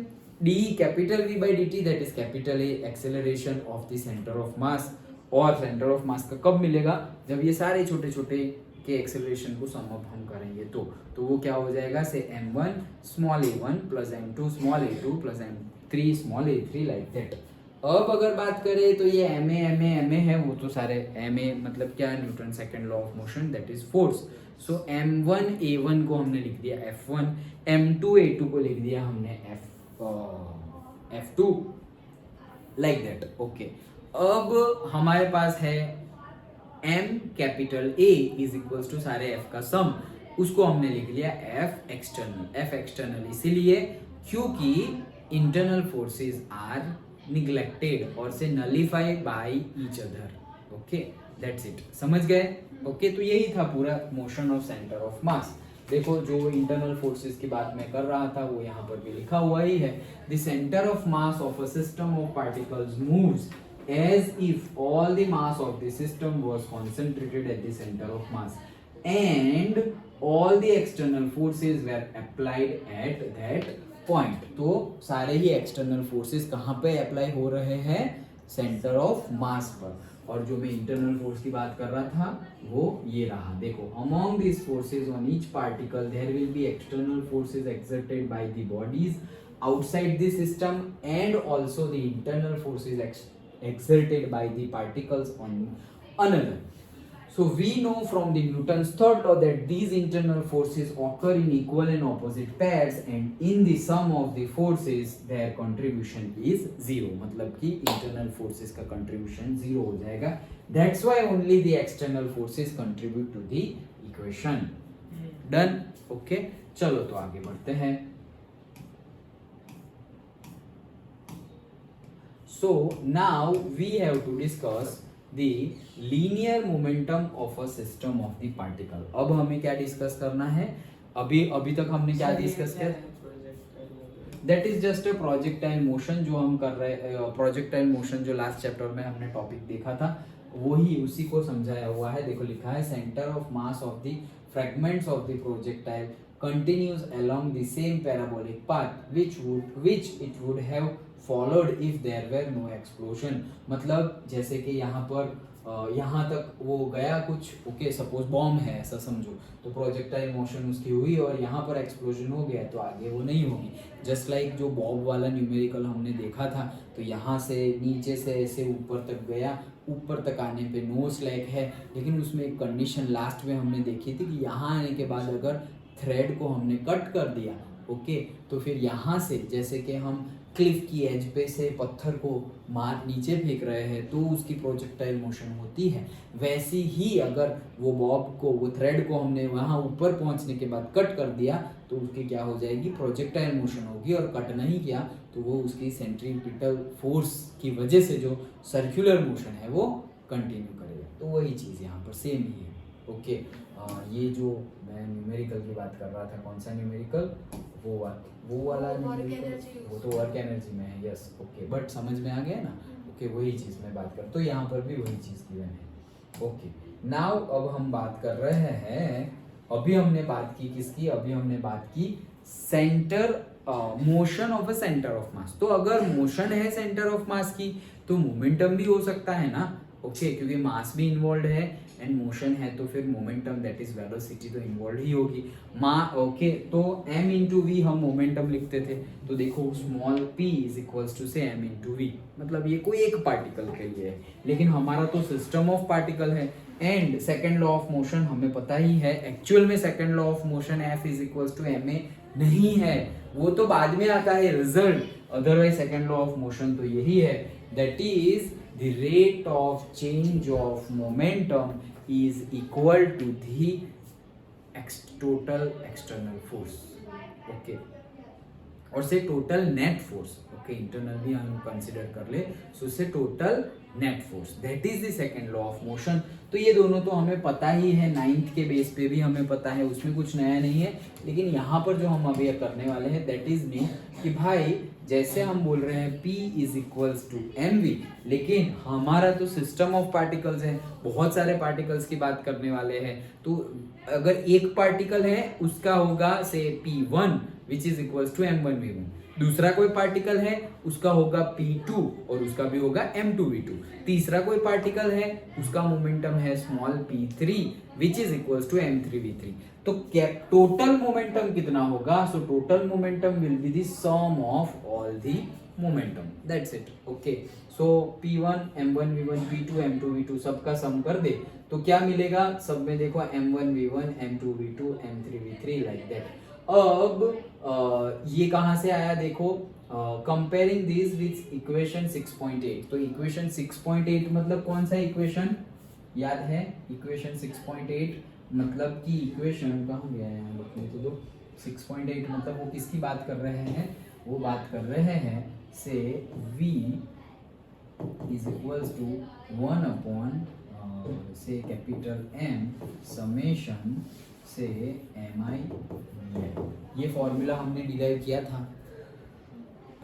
d capital V by dt, that is capital A acceleration of the center of mass और centre of mass का कब मिलेगा, जब ये सारे छोटे छोटे के एक्सेलरेशन को सम अप हम करेंगे तो वो क्या हो जाएगा, से m1 small a1 plus m2 small a2 plus m3 small a3 like that. अब अगर बात करें तो ये ma है, वो तो सारे ma मतलब क्या, Newton second law of motion that is force. So m1 a1 को हमने लिख दिया f1, m2 a2 को लिख दिया हमने f2 लाइक दैट। ओके, अब हमारे पास है m capital A is equals to सारे f का सम, उसको हमने लिख लिया f एक्सटर्नल इसीलिए क्योंकि इंटरनल फोर्सेस आर निग्लेक्टेड और से nullify by each other. Okay, that's it, समझ गए। ओके, तो यही था पूरा मोशन ऑफ सेंटर ऑफ मास। देखो जो इंटरनल फोर्सेस की बात मैं कर रहा था वो यहाँ पर भी लिखा हुआ ही है। The centre of mass of a system of particles moves as if all the mass of the system was concentrated at the center of mass and all the external forces were applied at that point। तो सारे ही external forces कहाँ पे apply हो रहे हैं, centre of मास पर। और जो मैं इंटरनल फोर्स की बात कर रहा था वो ये रहा, देखो among these forces on each particle there will be external forces exerted by the bodies outside the system and also the internal forces exerted by the particles on another। So we know from the Newton's third law that these internal forces occur in equal and opposite pairs and in the sum of the forces their contribution is zero। मतलब कि internal forces का contribution zero हो जाएगा। That's why only the external forces contribute to the equation। Done? Okay, चलो तो आगे बढ़ते हैं। So now we have to discuss the linear momentum of a system of the particle। अब हमें क्या डिस्कस करना है, अभी तक हमने क्या डिस्कस किया, that is just a projectile motion जो हम कर रहे हैं। प्रोजेक्टाइल मोशन जो लास्ट चैप्टर में हमने टॉपिक देखा था वही उसी को समझाया हुआ है। देखो लिखा है centre of mass of the fragments of the projectile continues along the same parabolic path which it would have followed if there were no explosion। मतलब जैसे कि यहाँ पर यहाँ तक वो गया कुछ, ओके सपोज बॉम्ब है ऐसा समझो, तो प्रोजेक्टाइल मोशन उसकी हुई और यहाँ पर एक्सप्लोजन हो गया तो आगे वो नहीं होगी। जस्ट लाइक जो बॉब वाला न्यूमेरिकल हमने देखा था, तो यहाँ से नीचे से ऐसे ऊपर तक गया, ऊपर तक आने पे नो स्लैग है, लेकिन उसमें एक कंडीशन लास्ट में हमने देखी थी कि यहाँ आने के बाद अगर थ्रेड को हमने कट कर दिया, ओके, तो फिर यहाँ से जैसे कि हम क्लिफ की एज पे से पत्थर को मार नीचे फेंक रहे हैं तो उसकी प्रोजेक्टाइल मोशन होती है, वैसी ही अगर वो बॉब को, वो थ्रेड को हमने वहाँ ऊपर पहुँचने के बाद कट कर दिया तो उसकी क्या हो जाएगी, प्रोजेक्टाइल मोशन होगी। और कट नहीं किया तो वो उसकी सेंट्रीपिटल फोर्स की वजह से जो सर्कुलर मोशन है वो कंटिन्यू करेगा। तो वही चीज़ यहाँ पर सेम ही है। ओके, ये जो मैं न्यूमेरिकल की बात कर रहा था, कौन सा न्यूमेरिकल, वो वाला न्यूमेरिकल, वो तो वर्क एनर्जी में है। यस, ओके, बट समझ में आ गया ना। ओके, वही चीज़ मैं बात कर, तो यहाँ पर भी वही चीज़ गिवन है। ओके, नाउ अब हम बात कर रहे हैं, अभी हमने बात की किसकी, अभी हमने बात की centre motion of a centre of mass. तो अगर मोशन है सेंटर ऑफ मास की तो मोमेंटम भी हो सकता है ना। ओके, क्योंकि मास भी इन्वॉल्व है एंड मोशन है तो फिर मोमेंटम दैट इज वेलोसिटी तो इन्वॉल्व ही होगी। ओके, तो m इंटू वी हम मोमेंटम लिखते थे, तो देखो small p is equals to say m into V, मतलब ये कोई एक पार्टिकल के लिए है, लेकिन हमारा तो सिस्टम ऑफ पार्टिकल है। And second law of motion हमें पता ही है, एक्चुअल में second law of motion f is equals to ma नहीं है, वो तो बाद में आता है result. Otherwise second law of motion तो यही है, that is the rate of change of momentum is equal to the total external force। okay, और से total net force, okay, internal भी हम कंसिडर कर ले, सो से total net force, that is the second law of motion. तो ये दोनों तो हमें पता ही है, 9th के बेस पे भी हमें पता है, उसमें कुछ नया नहीं है। लेकिन यहाँ पर जो हम अभी करने वाले हैं दैट इज न्यू, कि भाई जैसे हम बोल रहे हैं P is equals to mv, लेकिन हमारा तो सिस्टम ऑफ पार्टिकल्स है, बहुत सारे पार्टिकल्स की बात करने वाले हैं। तो अगर एक पार्टिकल है उसका होगा से P1 which is equals to m1v1, दूसरा कोई पार्टिकल है उसका होगा P2 और उसका भी होगा M2V2। तीसरा कोई पार्टिकल है उसका मोमेंटम है small p3 which is equals to M3V3। तो टोटल मोमेंटम कितना होगा? So total momentum will be the sum of all the momentum, that's it. Okay, so P1 M1 V1 P2 M2 V2 सबका सम कर दे तो क्या मिलेगा? सब में देखो M1 V1 M2 V2 M3 V3 like that. अब ये कहां से आया देखो, कंपेयरिंग दिस विथ इक्वेशन 6.8। तो इक्वेशन 6.8 मतलब कौन सा इक्वेशन याद है? इक्वेशन 6.8 मतलब कि इक्वेशन कहाँ गया है यहाँ लिखने को दो। 6.8 मतलब वो किसकी बात कर रहे हैं? वो बात कर रहे हैं say v is equals to 1 upon say capital M summation say mi। ये फॉर्मूला हमने डिराइव किया था,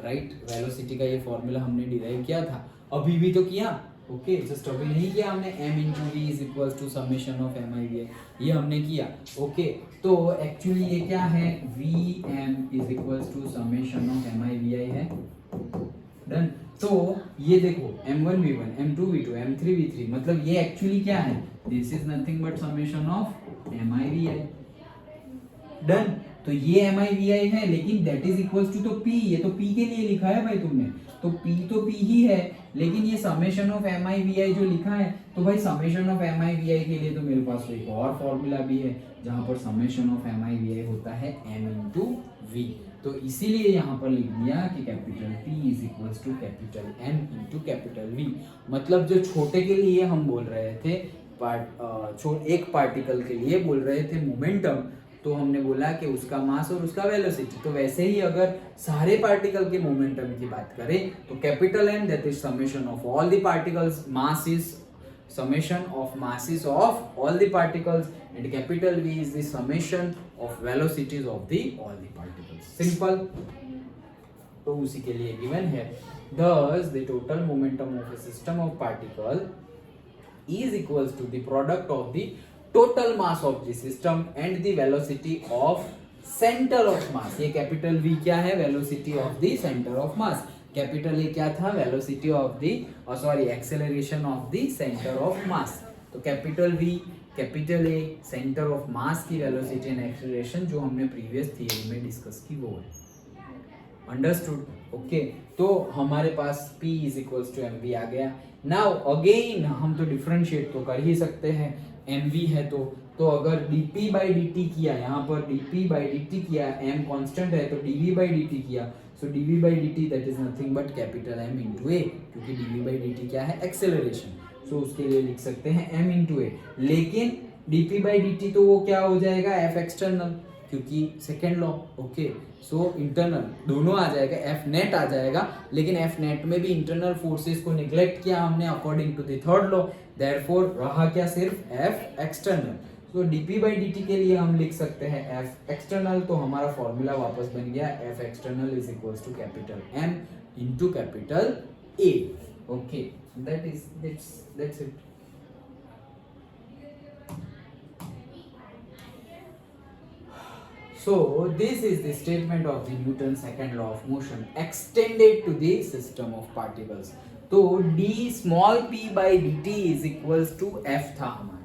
राइट? वेलोसिटी का ये फॉर्मूला हमने डिराइव किया था, अभी भी तो किया। ओके, जस्ट अभी नहीं किया हमने m into V is equal to summation of mi vi, ये हमने किया। ओके, तो एक्चुअली ये क्या है? vm is equal to summation of mi vi है। डन। तो ये देखो m1 v1 m2 v2 m3 v3 मतलब ये एक्चुअली क्या है? This is nothing but summation of mi vi। Done. तो ये mi vi है, लेकिन दैट इज इक्वल्स टू तो p, ये तो p के लिए लिखा है भाई तुमने, तो p ही है, लेकिन ये समेशन ऑफ mi vi जो लिखा है, तो भाई समेशन ऑफ mi vi के लिए तो मेरे पास तो एक और फॉर्मूला भी है जहां पर समेशन ऑफ mi vi होता है m इंटू v। तो इसीलिए यहाँ पर लिख दिया कि capital P is equals to capital M into capital V। मतलब जो छोटे के लिए हम बोल रहे थे एक पार्टिकल के लिए बोल रहे थे मोमेंटम, तो हमने बोला कि उसका मास और उसका वेलोसिटी। तो वैसे ही अगर सारे पार्टिकल के मोमेंटम की बात करें तो capital M that is summation of all the particles, mass is summation of masses of all the particles, and capital V is the summation of velocities of the all the particles. Simple. तो उसी के लिए given है thus the total momentum of a system of particle is equals to the product of the total mass of the system and the velocity of center of mass। ये capital V क्या है? velocity of the center of mass। Capital A क्या था? Velocity of the acceleration of the centre of mass. तो capital V, capital A, centre of mass की velocity and acceleration जो हमने previous theory में discuss की वो है। अंडरस्टूड? ओके, तो हमारे पास P is equals to mv आ गया। नाउ अगेन हम तो डिफरेंशिएट तो कर ही सकते हैं, mv है तो अगर dp बाई dt किया, यहाँ पर dp बाई dt किया, m कांस्टेंट है तो dv बाई dt किया, so dv by dt that is nothing but capital M into A, क्योंकि dv बाई dt क्या है? एक्सेलरेशन। सो उसके लिए लिख सकते हैं m इंटू ए, लेकिन dp बाई dt तो वो क्या हो जाएगा? f एक्सटर्नल, क्योंकि second law. Okay, so internal दोनों आ जाएगा, f नेट आ जाएगा, लेकिन f नेट में भी इंटरनल फोर्सेस को निग्लेक्ट किया हमने according to the third law, therefore रहा क्या? सिर्फ f एक्सटर्नल। तो dp बाई dt के लिए हम लिख सकते हैं f एक्सटर्नल, तो हमारा फॉर्मूला वापस बन गया f external is equals to capital M into capital A। Okay, that's it। So this is the statement of the Newton's second law of motion extended to the system of particles। तो d small p by dt is equals to f था हमारा,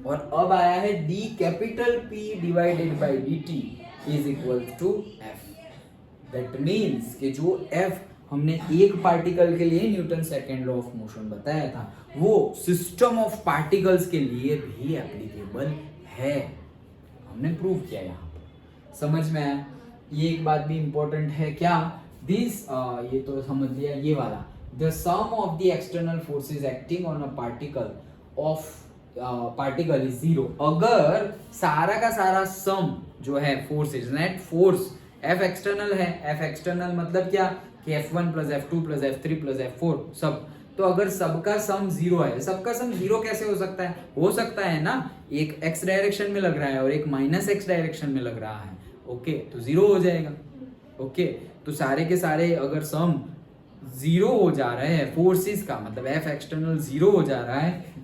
और अब आया है d capital P divided by dt is equals to f। That means कि जो f हमने एक पार्टिकल के लिए Newton second law of motion बताया था, वो सिस्टम ऑफ पार्टिकल्स के लिए भी एप्लीकेबल है। हमने प्रूव किया यहाँ पर, समझ में आया? ये एक बात भी इंपॉर्टेंट है क्या? दिस ये तो समझ लिया, ये वाला the sum of the external forces acting on a particle is zero. अगर सारा का सारा सम जो है forces, net force F external है, F एक्सटर्नल मतलब क्या? कि F1 plus F2 plus F3 plus F4 सब, तो अगर सबका सम जीरो है, सबका सम जीरो कैसे हो सकता है? हो सकता है ना, एक x डायरेक्शन में लग रहा है और एक माइनस x डायरेक्शन में लग रहा है। ओके, तो जीरो हो जाएगा। ओके, तो सारे के सारे अगर सम जीरो हो जा रहे हैं फोर्सेस का, मतलब F एक्सटर्नल जीरो हो जा रहा है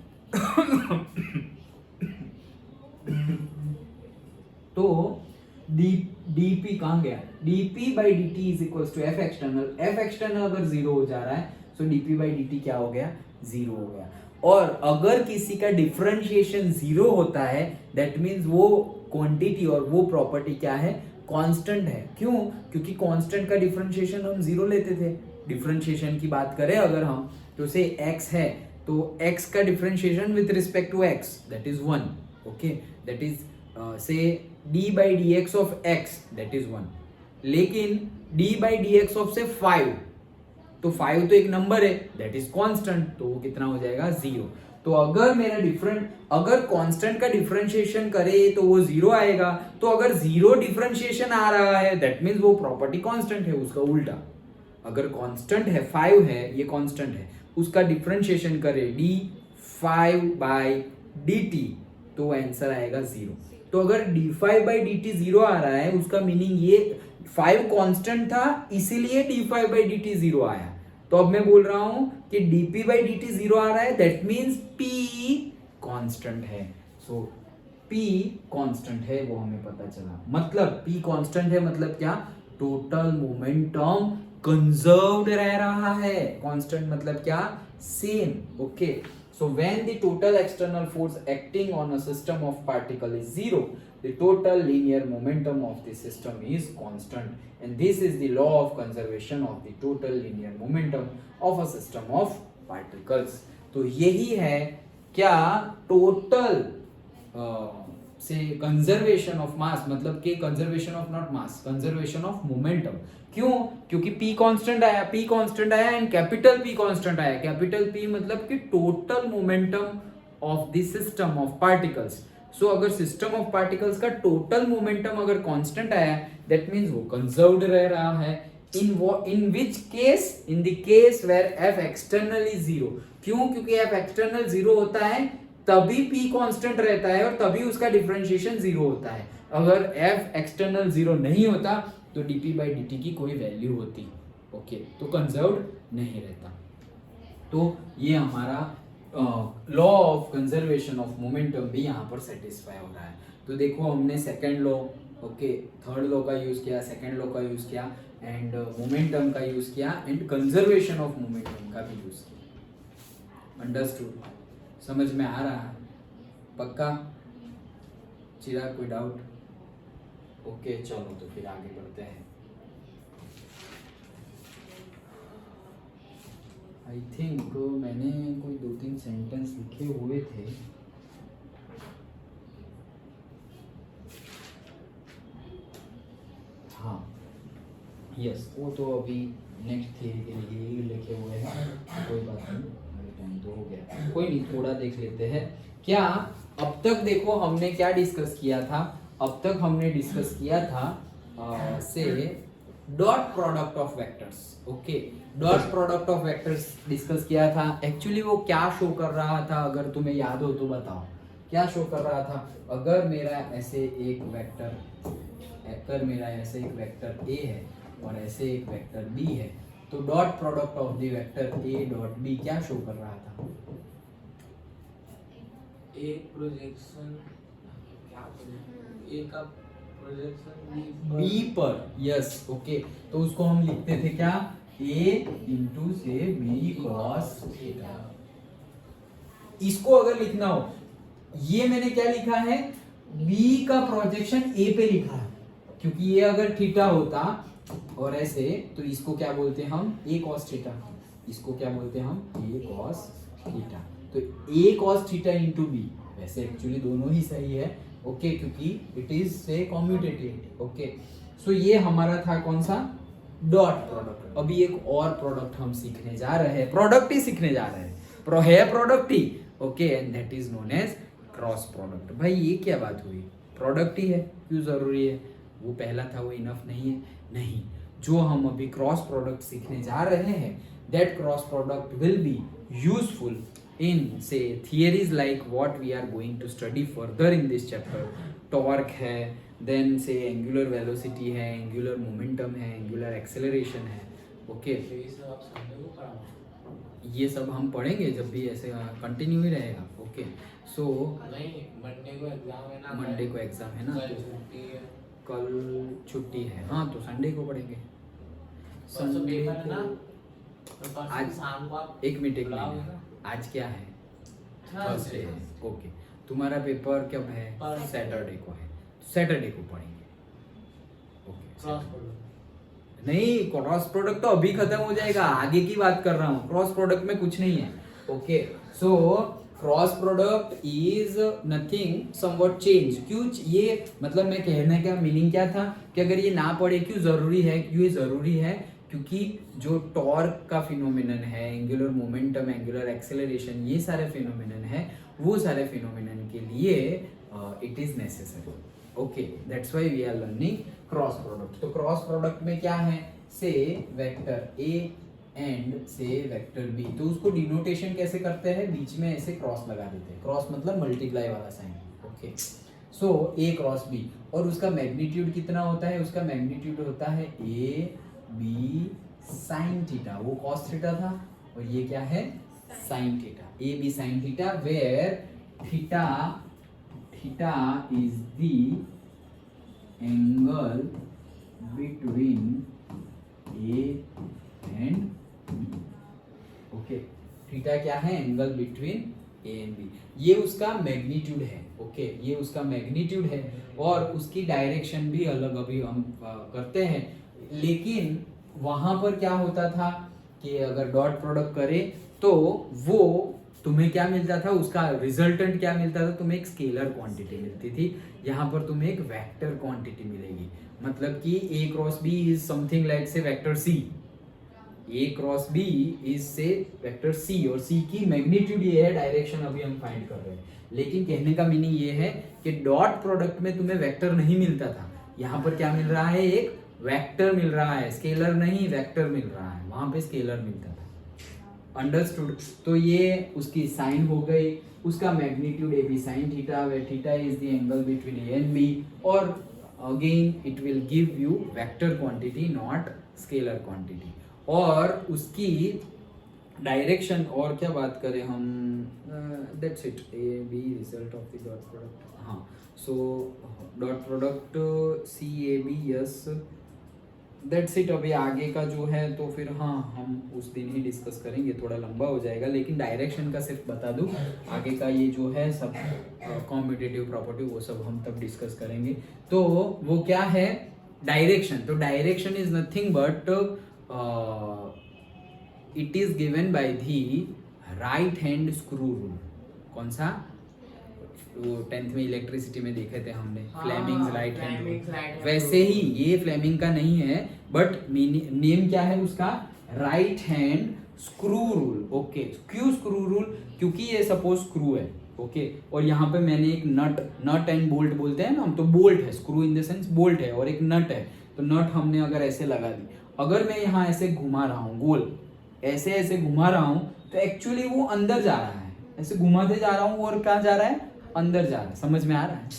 तो dp कहाँ गया, dp by dt is equals to f external, f external अगर जीरो हो जा रहा है तो dp by dt क्या हो गया, जीरो हो गया। और अगर किसी का डिफरेंशिएशन जीरो होता है दैट मीन्स वो क्वांटिटी और वो प्रॉपर्टी क्या है, कांस्टेंट है। क्यों, क्योंकि कांस्टेंट का डिफरेंशिएशन हम जीरो लेते थे। डिफरेंशिएशन की बात करें अगर हम तो से x है तो x का differentiation with respect to x that is 1, okay, that is say d by dx of x that is 1, लेकिन d by dx of से 5, तो 5 तो एक नंबर है दैट इज कांस्टेंट, तो वो कितना हो जाएगा, 0। तो अगर मेरा अगर कांस्टेंट का डिफरेंशिएशन करे तो वो 0 आएगा। तो अगर 0 डिफरेंशिएशन आ रहा है दैट मींस वो प्रॉपर्टी कांस्टेंट है, उसका उल्टा। अगर कांस्टेंट है 5 है, ये कांस्टेंट है, उसका डिफरेंशिएशन करे d5 by dt तो आंसर आएगा 0। तो अगर d5 by dt 0 आ रहा है उसका मीनिंग ये 5 कांस्टेंट था इसीलिए d5 by dt 0 आया। तो अब मैं बोल रहा हूं कि dp by dt 0 आ रहा है दैट मींस p कांस्टेंट है। सो p कांस्टेंट है वो हमें पता चला। मतलब p कांस्टेंट है मतलब क्या, टोटल मोमेंटम कंजर्व्ड रह रहा है। कांस्टेंट मतलब क्या, same, okay. So when the total external force acting on a system of particle is zero, the total linear momentum of the system is constant, and this is the law of conservation of the total linear momentum of a system of particles. तो यही है क्या total से conservation of mass, मतलब कि conservation of not mass, conservation of momentum. क्यों, क्योंकि p constant आया एंड कैपिटल P कांस्टेंट आया। कैपिटल P मतलब कि total momentum of the system of particles. So अगर सिस्टम ऑफ पार्टिकल्स का टोटल मोमेंटम अगर कांस्टेंट आया दैट मींस वो कंजर्व्ड रह रहा है। In which case, in the case where f external is 0। क्यों, क्योंकि f एक्सटर्नल 0 होता है तभी p कांस्टेंट रहता है और तभी उसका डिफरेंशिएशन 0 होता है। अगर f एक्सटर्नल 0 नहीं होता तो dp by dt की कोई वैल्यू होती, ओके, तो कंजर्व्ड नहीं रहता। तो ये हमारा law of conservation of momentum भी यहाँ पर सेटिस्फाई हो रहा है। तो देखो हमने second law, okay, third law का यूज किया, सेकंड लॉ का यूज किया एंड मोमेंटम का यूज किया एंड कंजर्वेशन ऑफ मोमेंटम का भी यूज किया। अंडरस्टूड, समझ में आ रहा है पक्का? चिराग कोई डाउट? ओके चलो तो फिर आगे बढ़ते हैं। आई थिंक मैंने कोई 2-3 सेंटेंस लिखे हुए थे। हाँ यस, वो तो अभी नेक्स्ट थियरी के लिए ही लिखे हुए हैं, कोई बात नहीं, टाइम तो हो गया, कोई नहीं, थोड़ा देख लेते हैं। क्या अब तक देखो हमने क्या डिस्कस किया था? अब तक हमने डिस्कस किया था से dot product of vectors, okay, dot product of vectors discuss किया था। एक्चुअली वो क्या शो कर रहा था, अगर तुम्हें याद हो तो बताओ क्या शो कर रहा था? अगर मेरा ऐसे एक वेक्टर A है और ऐसे एक वेक्टर B है तो dot product of the vector A dot B क्या शो कर रहा था? एक प्रोजेक्शन, क्या ए का प्रोजेक्शन B पर, यस, ओके, तो उसको हम लिखते थे क्या, A इंटू से B कॉस थीटा। इसको अगर लिखना हो, ये मैंने क्या लिखा है, B का प्रोजेक्शन A पे लिखा है, क्योंकि ये अगर थीटा होता और ऐसे तो इसको क्या बोलते हैं हम, A cos थीटा, इसको क्या बोलते हैं हम, A cos थीटा। तो A cos theta into B, वैसे एक्चुअली दोनों ही सही है, ओके, क्योंकि इट इज से कम्यूटेटिव, ओके। सो ये हमारा था कौन सा, डॉट प्रोडक्ट। अभी एक और प्रोडक्ट हम सीखने जा रहे हैं, प्रोडक्ट ही सीखने जा रहे हैं, है प्रोडक्ट ही, okay, and that is known as cross product. भाई ये क्या बात हुई, प्रोडक्ट ही है, क्यों जरूरी है? वो पहला था वो इनफ नहीं है? नहीं, जो हम अभी क्रॉस प्रोडक्ट सीखने जा रहे हैं that cross product will be useful in say theories like what we are going to study further in this chapter. Torque है, then say angular velocity है, angular momentum है, angular acceleration है, okay, ये सब हम पढ़ेंगे जब भी ऐसे कंटिन्यू ही रहेगा, ओके। सो नहीं, मंडे को एग्जाम है ना, मंडे को एग्जाम है ना, कल छुट्टी है, कल छुट्टी है, हाँ तो संडे को पढ़ेंगे। परसों संडे पेपर है ना, को तो परसों आज शाम को आप एक मिनट बुलाओगे ना? आज क्या है? थर्सडे। थर्सडे है, ओके। तुम्हारा पेपर कब है? परसों। सैटरडे को है, सैटरडे को पढ़ेंगे, ओके। क्रॉस प्रोडक्ट नहीं, क्रॉस प्रोडक्ट तो अभी खत्म हो जाएगा, आगे की बात कर रहा हूँ, क्रॉस प्रोडक्ट में कुछ नहीं है, okay. So cross product is nothing somewhat change. क्यों ये मतलब मैं कहने का मीनिंग क्या था कि अगर ये ना पढ़े क्यों जरूरी है? क्यों ये जरूरी है? क्योंकि जो टॉर्क का फिनोमिनन है, एंगुलर मोमेंटम, एंगुलर एक्सेलरेशन, ये सारे फिनोमिनन है, वो सारे फिनोमिनन के लिए it is necessary, okay. That's why we are learning cross product. तो क्रॉस प्रोडक्ट में क्या है? Say vector A and say vector B, तो उसको डिनोटेशन कैसे करते हैं? बीच में ऐसे क्रॉस लगा देते हैं, क्रॉस मतलब मल्टीप्लाई वाला साइन, ओके। सो ए क्रॉस बी, और उसका मैग्नीट्यूड कितना होता है? उसका मैग्नीट्यूड होता है ए बी साइन थीटा, वो कॉस थीटा था, और ये क्या है? Sine theta, A B sine theta, where theta is the angle between A and B, ओके। थीटा क्या है? Angle between A and B, ये उसका मैग्नीट्यूड है, ओके। ये उसका मैग्नीट्यूड है, और उसकी डायरेक्शन भी अलग अभी हम करते हैं। लेकिन वहां पर क्या होता था कि अगर डॉट प्रोडक्ट करे तो वो तुम्हें क्या मिलता था? उसका रिजल्टेंट क्या मिलता था? तुम्हें एक स्केलर क्वांटिटी मिलती थी, यहाँ पर तुम्हें एक वेक्टर क्वांटिटी मिलेगी। मतलब कि A cross B is something like say vector C, A cross B is say vector C, और सी की मैग्नीट्यूड ये है, डायरेक्शन अभी हम फाइंड कर रहे हैं। लेकिन कहने का मीनिंग ये है कि डॉट प्रोडक्ट में तुम्हें वेक्टर नहीं मिलता था, यहाँ पर क्या मिल रहा है? एक वेक्टर मिल रहा है, स्केलर नहीं वेक्टर मिल रहा है, वहां पे स्केलर मिलता था। अंडरस्टूड? तो ये उसकी साइन हो गई, उसका magnitude A B sine theta, where theta is the angle between A and B, और again it will give you vector quantity not scalar quantity. और उसकी डायरेक्शन, और क्या बात करें हम, that's it, A B result of the dot product, हाँ। So dot product C A B, yes, that's it. अभी आगे का जो है तो फिर हाँ हम उस दिन ही डिस्कस करेंगे, थोड़ा लंबा हो जाएगा, लेकिन डायरेक्शन का सिर्फ बता दूं, आगे का ये जो है सब कॉम्पिटिटिव प्रॉपर्टी वो सब हम तब डिस्कस करेंगे। तो वो क्या है? डायरेक्शन। तो direction is nothing but it is given by the right hand screw rule. कौन सा? वो 10th में इलेक्ट्रिसिटी में देखे थे हमने, फ्लेमिंग्स राइट हैंड रूल। वैसे ही ये फ्लेमिंग का नहीं है, बट नेम क्या है उसका? Right hand screw rule, okay. क्यों स्क्रू रूल? क्योंकि ये सपोज स्क्रू है, ओके, और यहाँ पे मैंने एक नट एंड बोल्ट बोलते हैं ना हम, तो बोल्ट है, screw in the sense bolt है, और एक नट है, तो नट हमने अगर ऐसे लगा दी, अगर मैं यहाँ ऐसे घुमा रहा हूँ गोल, ऐसे ऐसे घुमा रहा हूँ, तो एक्चुअली वो अंदर जा रहा है, ऐसे घुमाते जा रहा हूँ और कहाँ जा रहा है? अंदर जा रहा है। समझ में आ रहा है?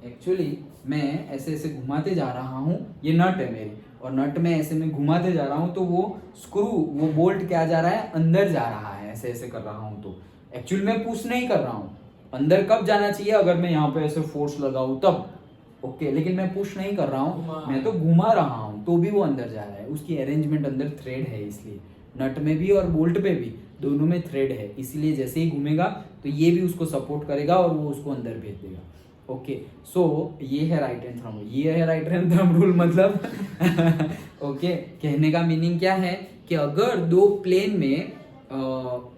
एक्चुअली मैं ऐसे ऐसे घुमाते जा रहा हूँ, ये नट है मेरी, और नट में ऐसे मैं घुमाते जा रहा हूँ, तो वो स्क्रू, वो बोल्ट क्या जा रहा है? अंदर जा रहा है, ऐसे ऐसे कर रहा हूँ, तो एक्चुअली मैं पुश नहीं कर रहा हूँ। अंदर कब जाना चाहिए? अगर मैं यहाँ पे ऐसे फोर्स लगाऊँ तब, ओके, लेकिन मैं पुश नहीं कर रहा हूँ, मैं तो घुमा रहा हूँ, तो भी वो अंदर जा रहा है। उसकी अरेंजमेंट अंदर थ्रेड है, इसलिए नट में भी और बोल्ट पे भी दोनों में थ्रेड है, इसलिए जैसे ही घूमेगा तो ये भी उसको सपोर्ट करेगा और वो उसको अंदर भेज देगा, ओके। सो ये है राइट हैंड थंब रूल, ये है राइट हैंड थंब रूल मतलब ओके। कहने का मीनिंग क्या है कि अगर दो प्लेन में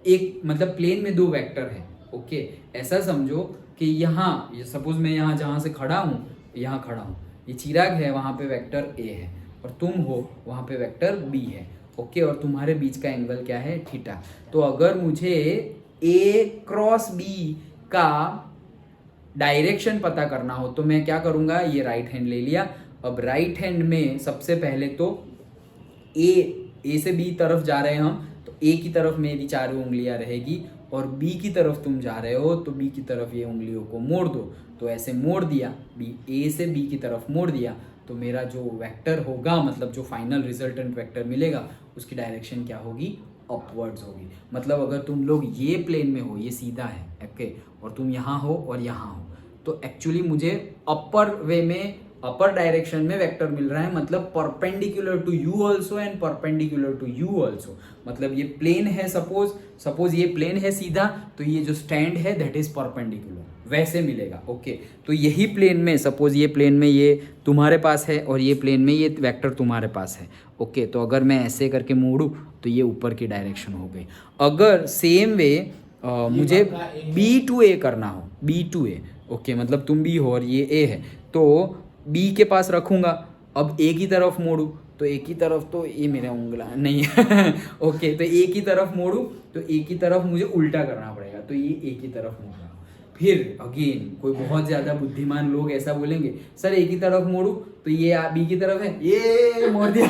एक मतलब प्लेन में दो वेक्टर है, ओके, ऐसा समझो कि यहाँ सपोज मैं यहाँ जहाँ से खड़ा हूँ, यहाँ खड़ा हूँ, ये चिराग है, वहाँ पे वेक्टर ए है, और तुम हो वहाँ पे वेक्टर बी है, ओके, और तुम्हारे बीच का एंगल क्या है? थीटा। तो अगर मुझे ए क्रॉस बी का डायरेक्शन पता करना हो तो मैं क्या करूँगा? ये राइट हैंड ले लिया। अब राइट हैंड में सबसे पहले तो ए से बी तरफ जा रहे हैं हम, तो ए की तरफ मेरी चारों उंगलियां रहेगी, और बी की तरफ तुम जा रहे हो तो बी की तरफ ये उंगलियों को मोड़ दो। तो ऐसे मोड़ दिया, बी ए से बी की तरफ मोड़ दिया, तो मेरा जो वेक्टर होगा, मतलब जो फाइनल रिजल्टेंट वेक्टर मिलेगा, उसकी डायरेक्शन क्या होगी? अपवर्ड्स होगी। मतलब अगर तुम लोग ये प्लेन में हो, ये सीधा है, ओके, और तुम यहाँ हो और यहाँ हो, तो एक्चुअली मुझे अपर वे में अपर डायरेक्शन में वेक्टर मिल रहा है, मतलब perpendicular to you also and perpendicular to you also. मतलब ये प्लेन है, सपोज ये प्लेन है सीधा, तो ये जो स्टैंड है दैट इज परपेंडिकुलर, वैसे मिलेगा। ओके, तो यही प्लेन में, सपोज ये प्लेन में ये तुम्हारे पास है और ये प्लेन में ये वेक्टर तुम्हारे पास है। ओके, तो अगर मैं ऐसे करके मोड़ूँ तो ये ऊपर की डायरेक्शन हो गई। अगर सेम वे मुझे बी टू ए करना हो, बी टू ए, ओके, मतलब तुम बी हो और ये ए है, तो बी के पास रखूँगा। अब ए की तरफ मोड़ूँ तो ए की तरफ, तो ये मेरा उंगला नहीं है ओके, तो ए की तरफ मोड़ूँ तो ए की तरफ मुझे उल्टा करना पड़ेगा, तो ये ए की तरफ मोड़ रहा हूँ। फिर अगेन कोई बहुत ज़्यादा बुद्धिमान लोग ऐसा बोलेंगे, सर ए की तरफ मोड़ूँ तो ये बी की तरफ है, ये मोड़ दिया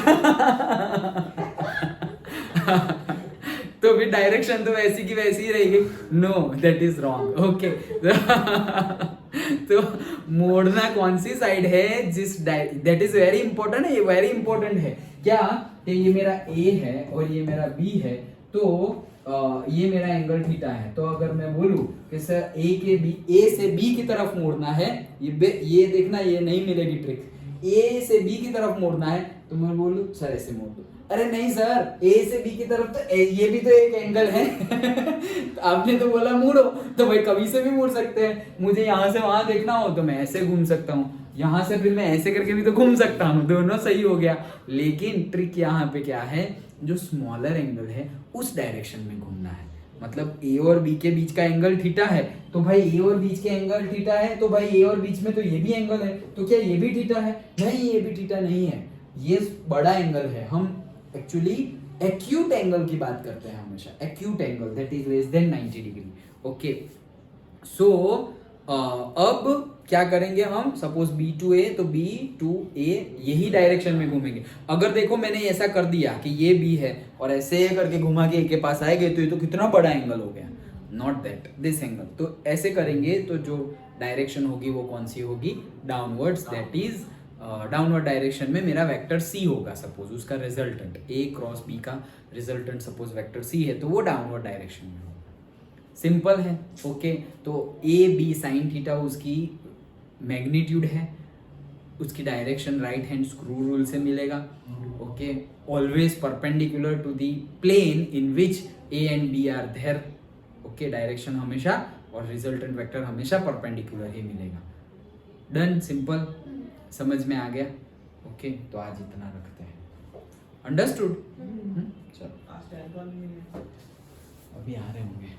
तो फिर डायरेक्शन तो वैसी की वैसी ही रहेगी। No, that is wrong. Okay, तो मोड़ना कौन सी साइड है, जिस दैट इज वेरी इंपॉर्टेंट है, ये वेरी इंपॉर्टेंट है क्या, कि ये मेरा ए है और ये मेरा बी है, तो ये मेरा एंगल थीटा है। तो अगर मैं बोलूं कि सर ए से बी की तरफ मोड़ना है, ये देखना, ये नहीं मिलेगी ट्रिक, ए से बी की तरफ मोड़ना है, तो मैं बोलूं सर ऐसे मोड़ दो, अरे नहीं सर, ए से बी की तरफ तो ये भी तो एक एंगल है तो आपने तो बोला मोड़ो, तो भाई कभी से भी मोड़ सकते हैं। मुझे यहाँ से वहां देखना हो तो मैं ऐसे घूम सकता हूँ, यहाँ से फिर मैं ऐसे करके भी तो घूम सकता हूँ, दोनों सही हो गया। लेकिन ट्रिक यहाँ पे क्या है, जो स्मॉलर एंगल है उस डायरेक्शन में घूमना है। मतलब ए और बी के बीच का एंगल थीटा है, तो भाई ए और बीच के एंगल थीटा है, तो भाई ए और बीच में तो ये भी एंगल है, तो क्या ये भी थीटा है? नहीं, ये भी थीटा नहीं है, ये बड़ा एंगल है। हम एक्चुअली एक्यूट एंगल की बात करते हैं हमेशा, acute angle that is less than 90 degree. Okay, so अब क्या करेंगे हम, सपोज बी टू ए, तो बी टू ए यही डायरेक्शन में घूमेंगे। अगर देखो मैंने ऐसा कर दिया कि ये बी है और ऐसे करके घुमा के ए के पास आएंगे, तो ये तो कितना बड़ा एंगल हो गया, नॉट दैट, दिस एंगल। तो ऐसे करेंगे तो जो डायरेक्शन होगी वो कौन सी होगी, downwards, that is downward direction में मेरा वेक्टर सी होगा। सपोज उसका रिजल्टेंट ए क्रॉस बी का रिजल्टेंट सपोज वेक्टर सी है, तो वो डाउनवर्ड डायरेक्शन में होगा। सिंपल है। ओके, तो ए बी साइन थीटा उसकी मैग्नीट्यूड है, उसकी direction right hand screw rule से मिलेगा। Okay, always perpendicular to the plane in which A and B are there. Okay, direction हमेशा और रिजल्टेंट वेक्टर हमेशा परपेंडिकुलर ही मिलेगा। डन, सिंपल, समझ में आ गया। ओके, तो आज इतना रखते हैं। अंडरस्टूड? चलो, अभी आ रहे होंगे।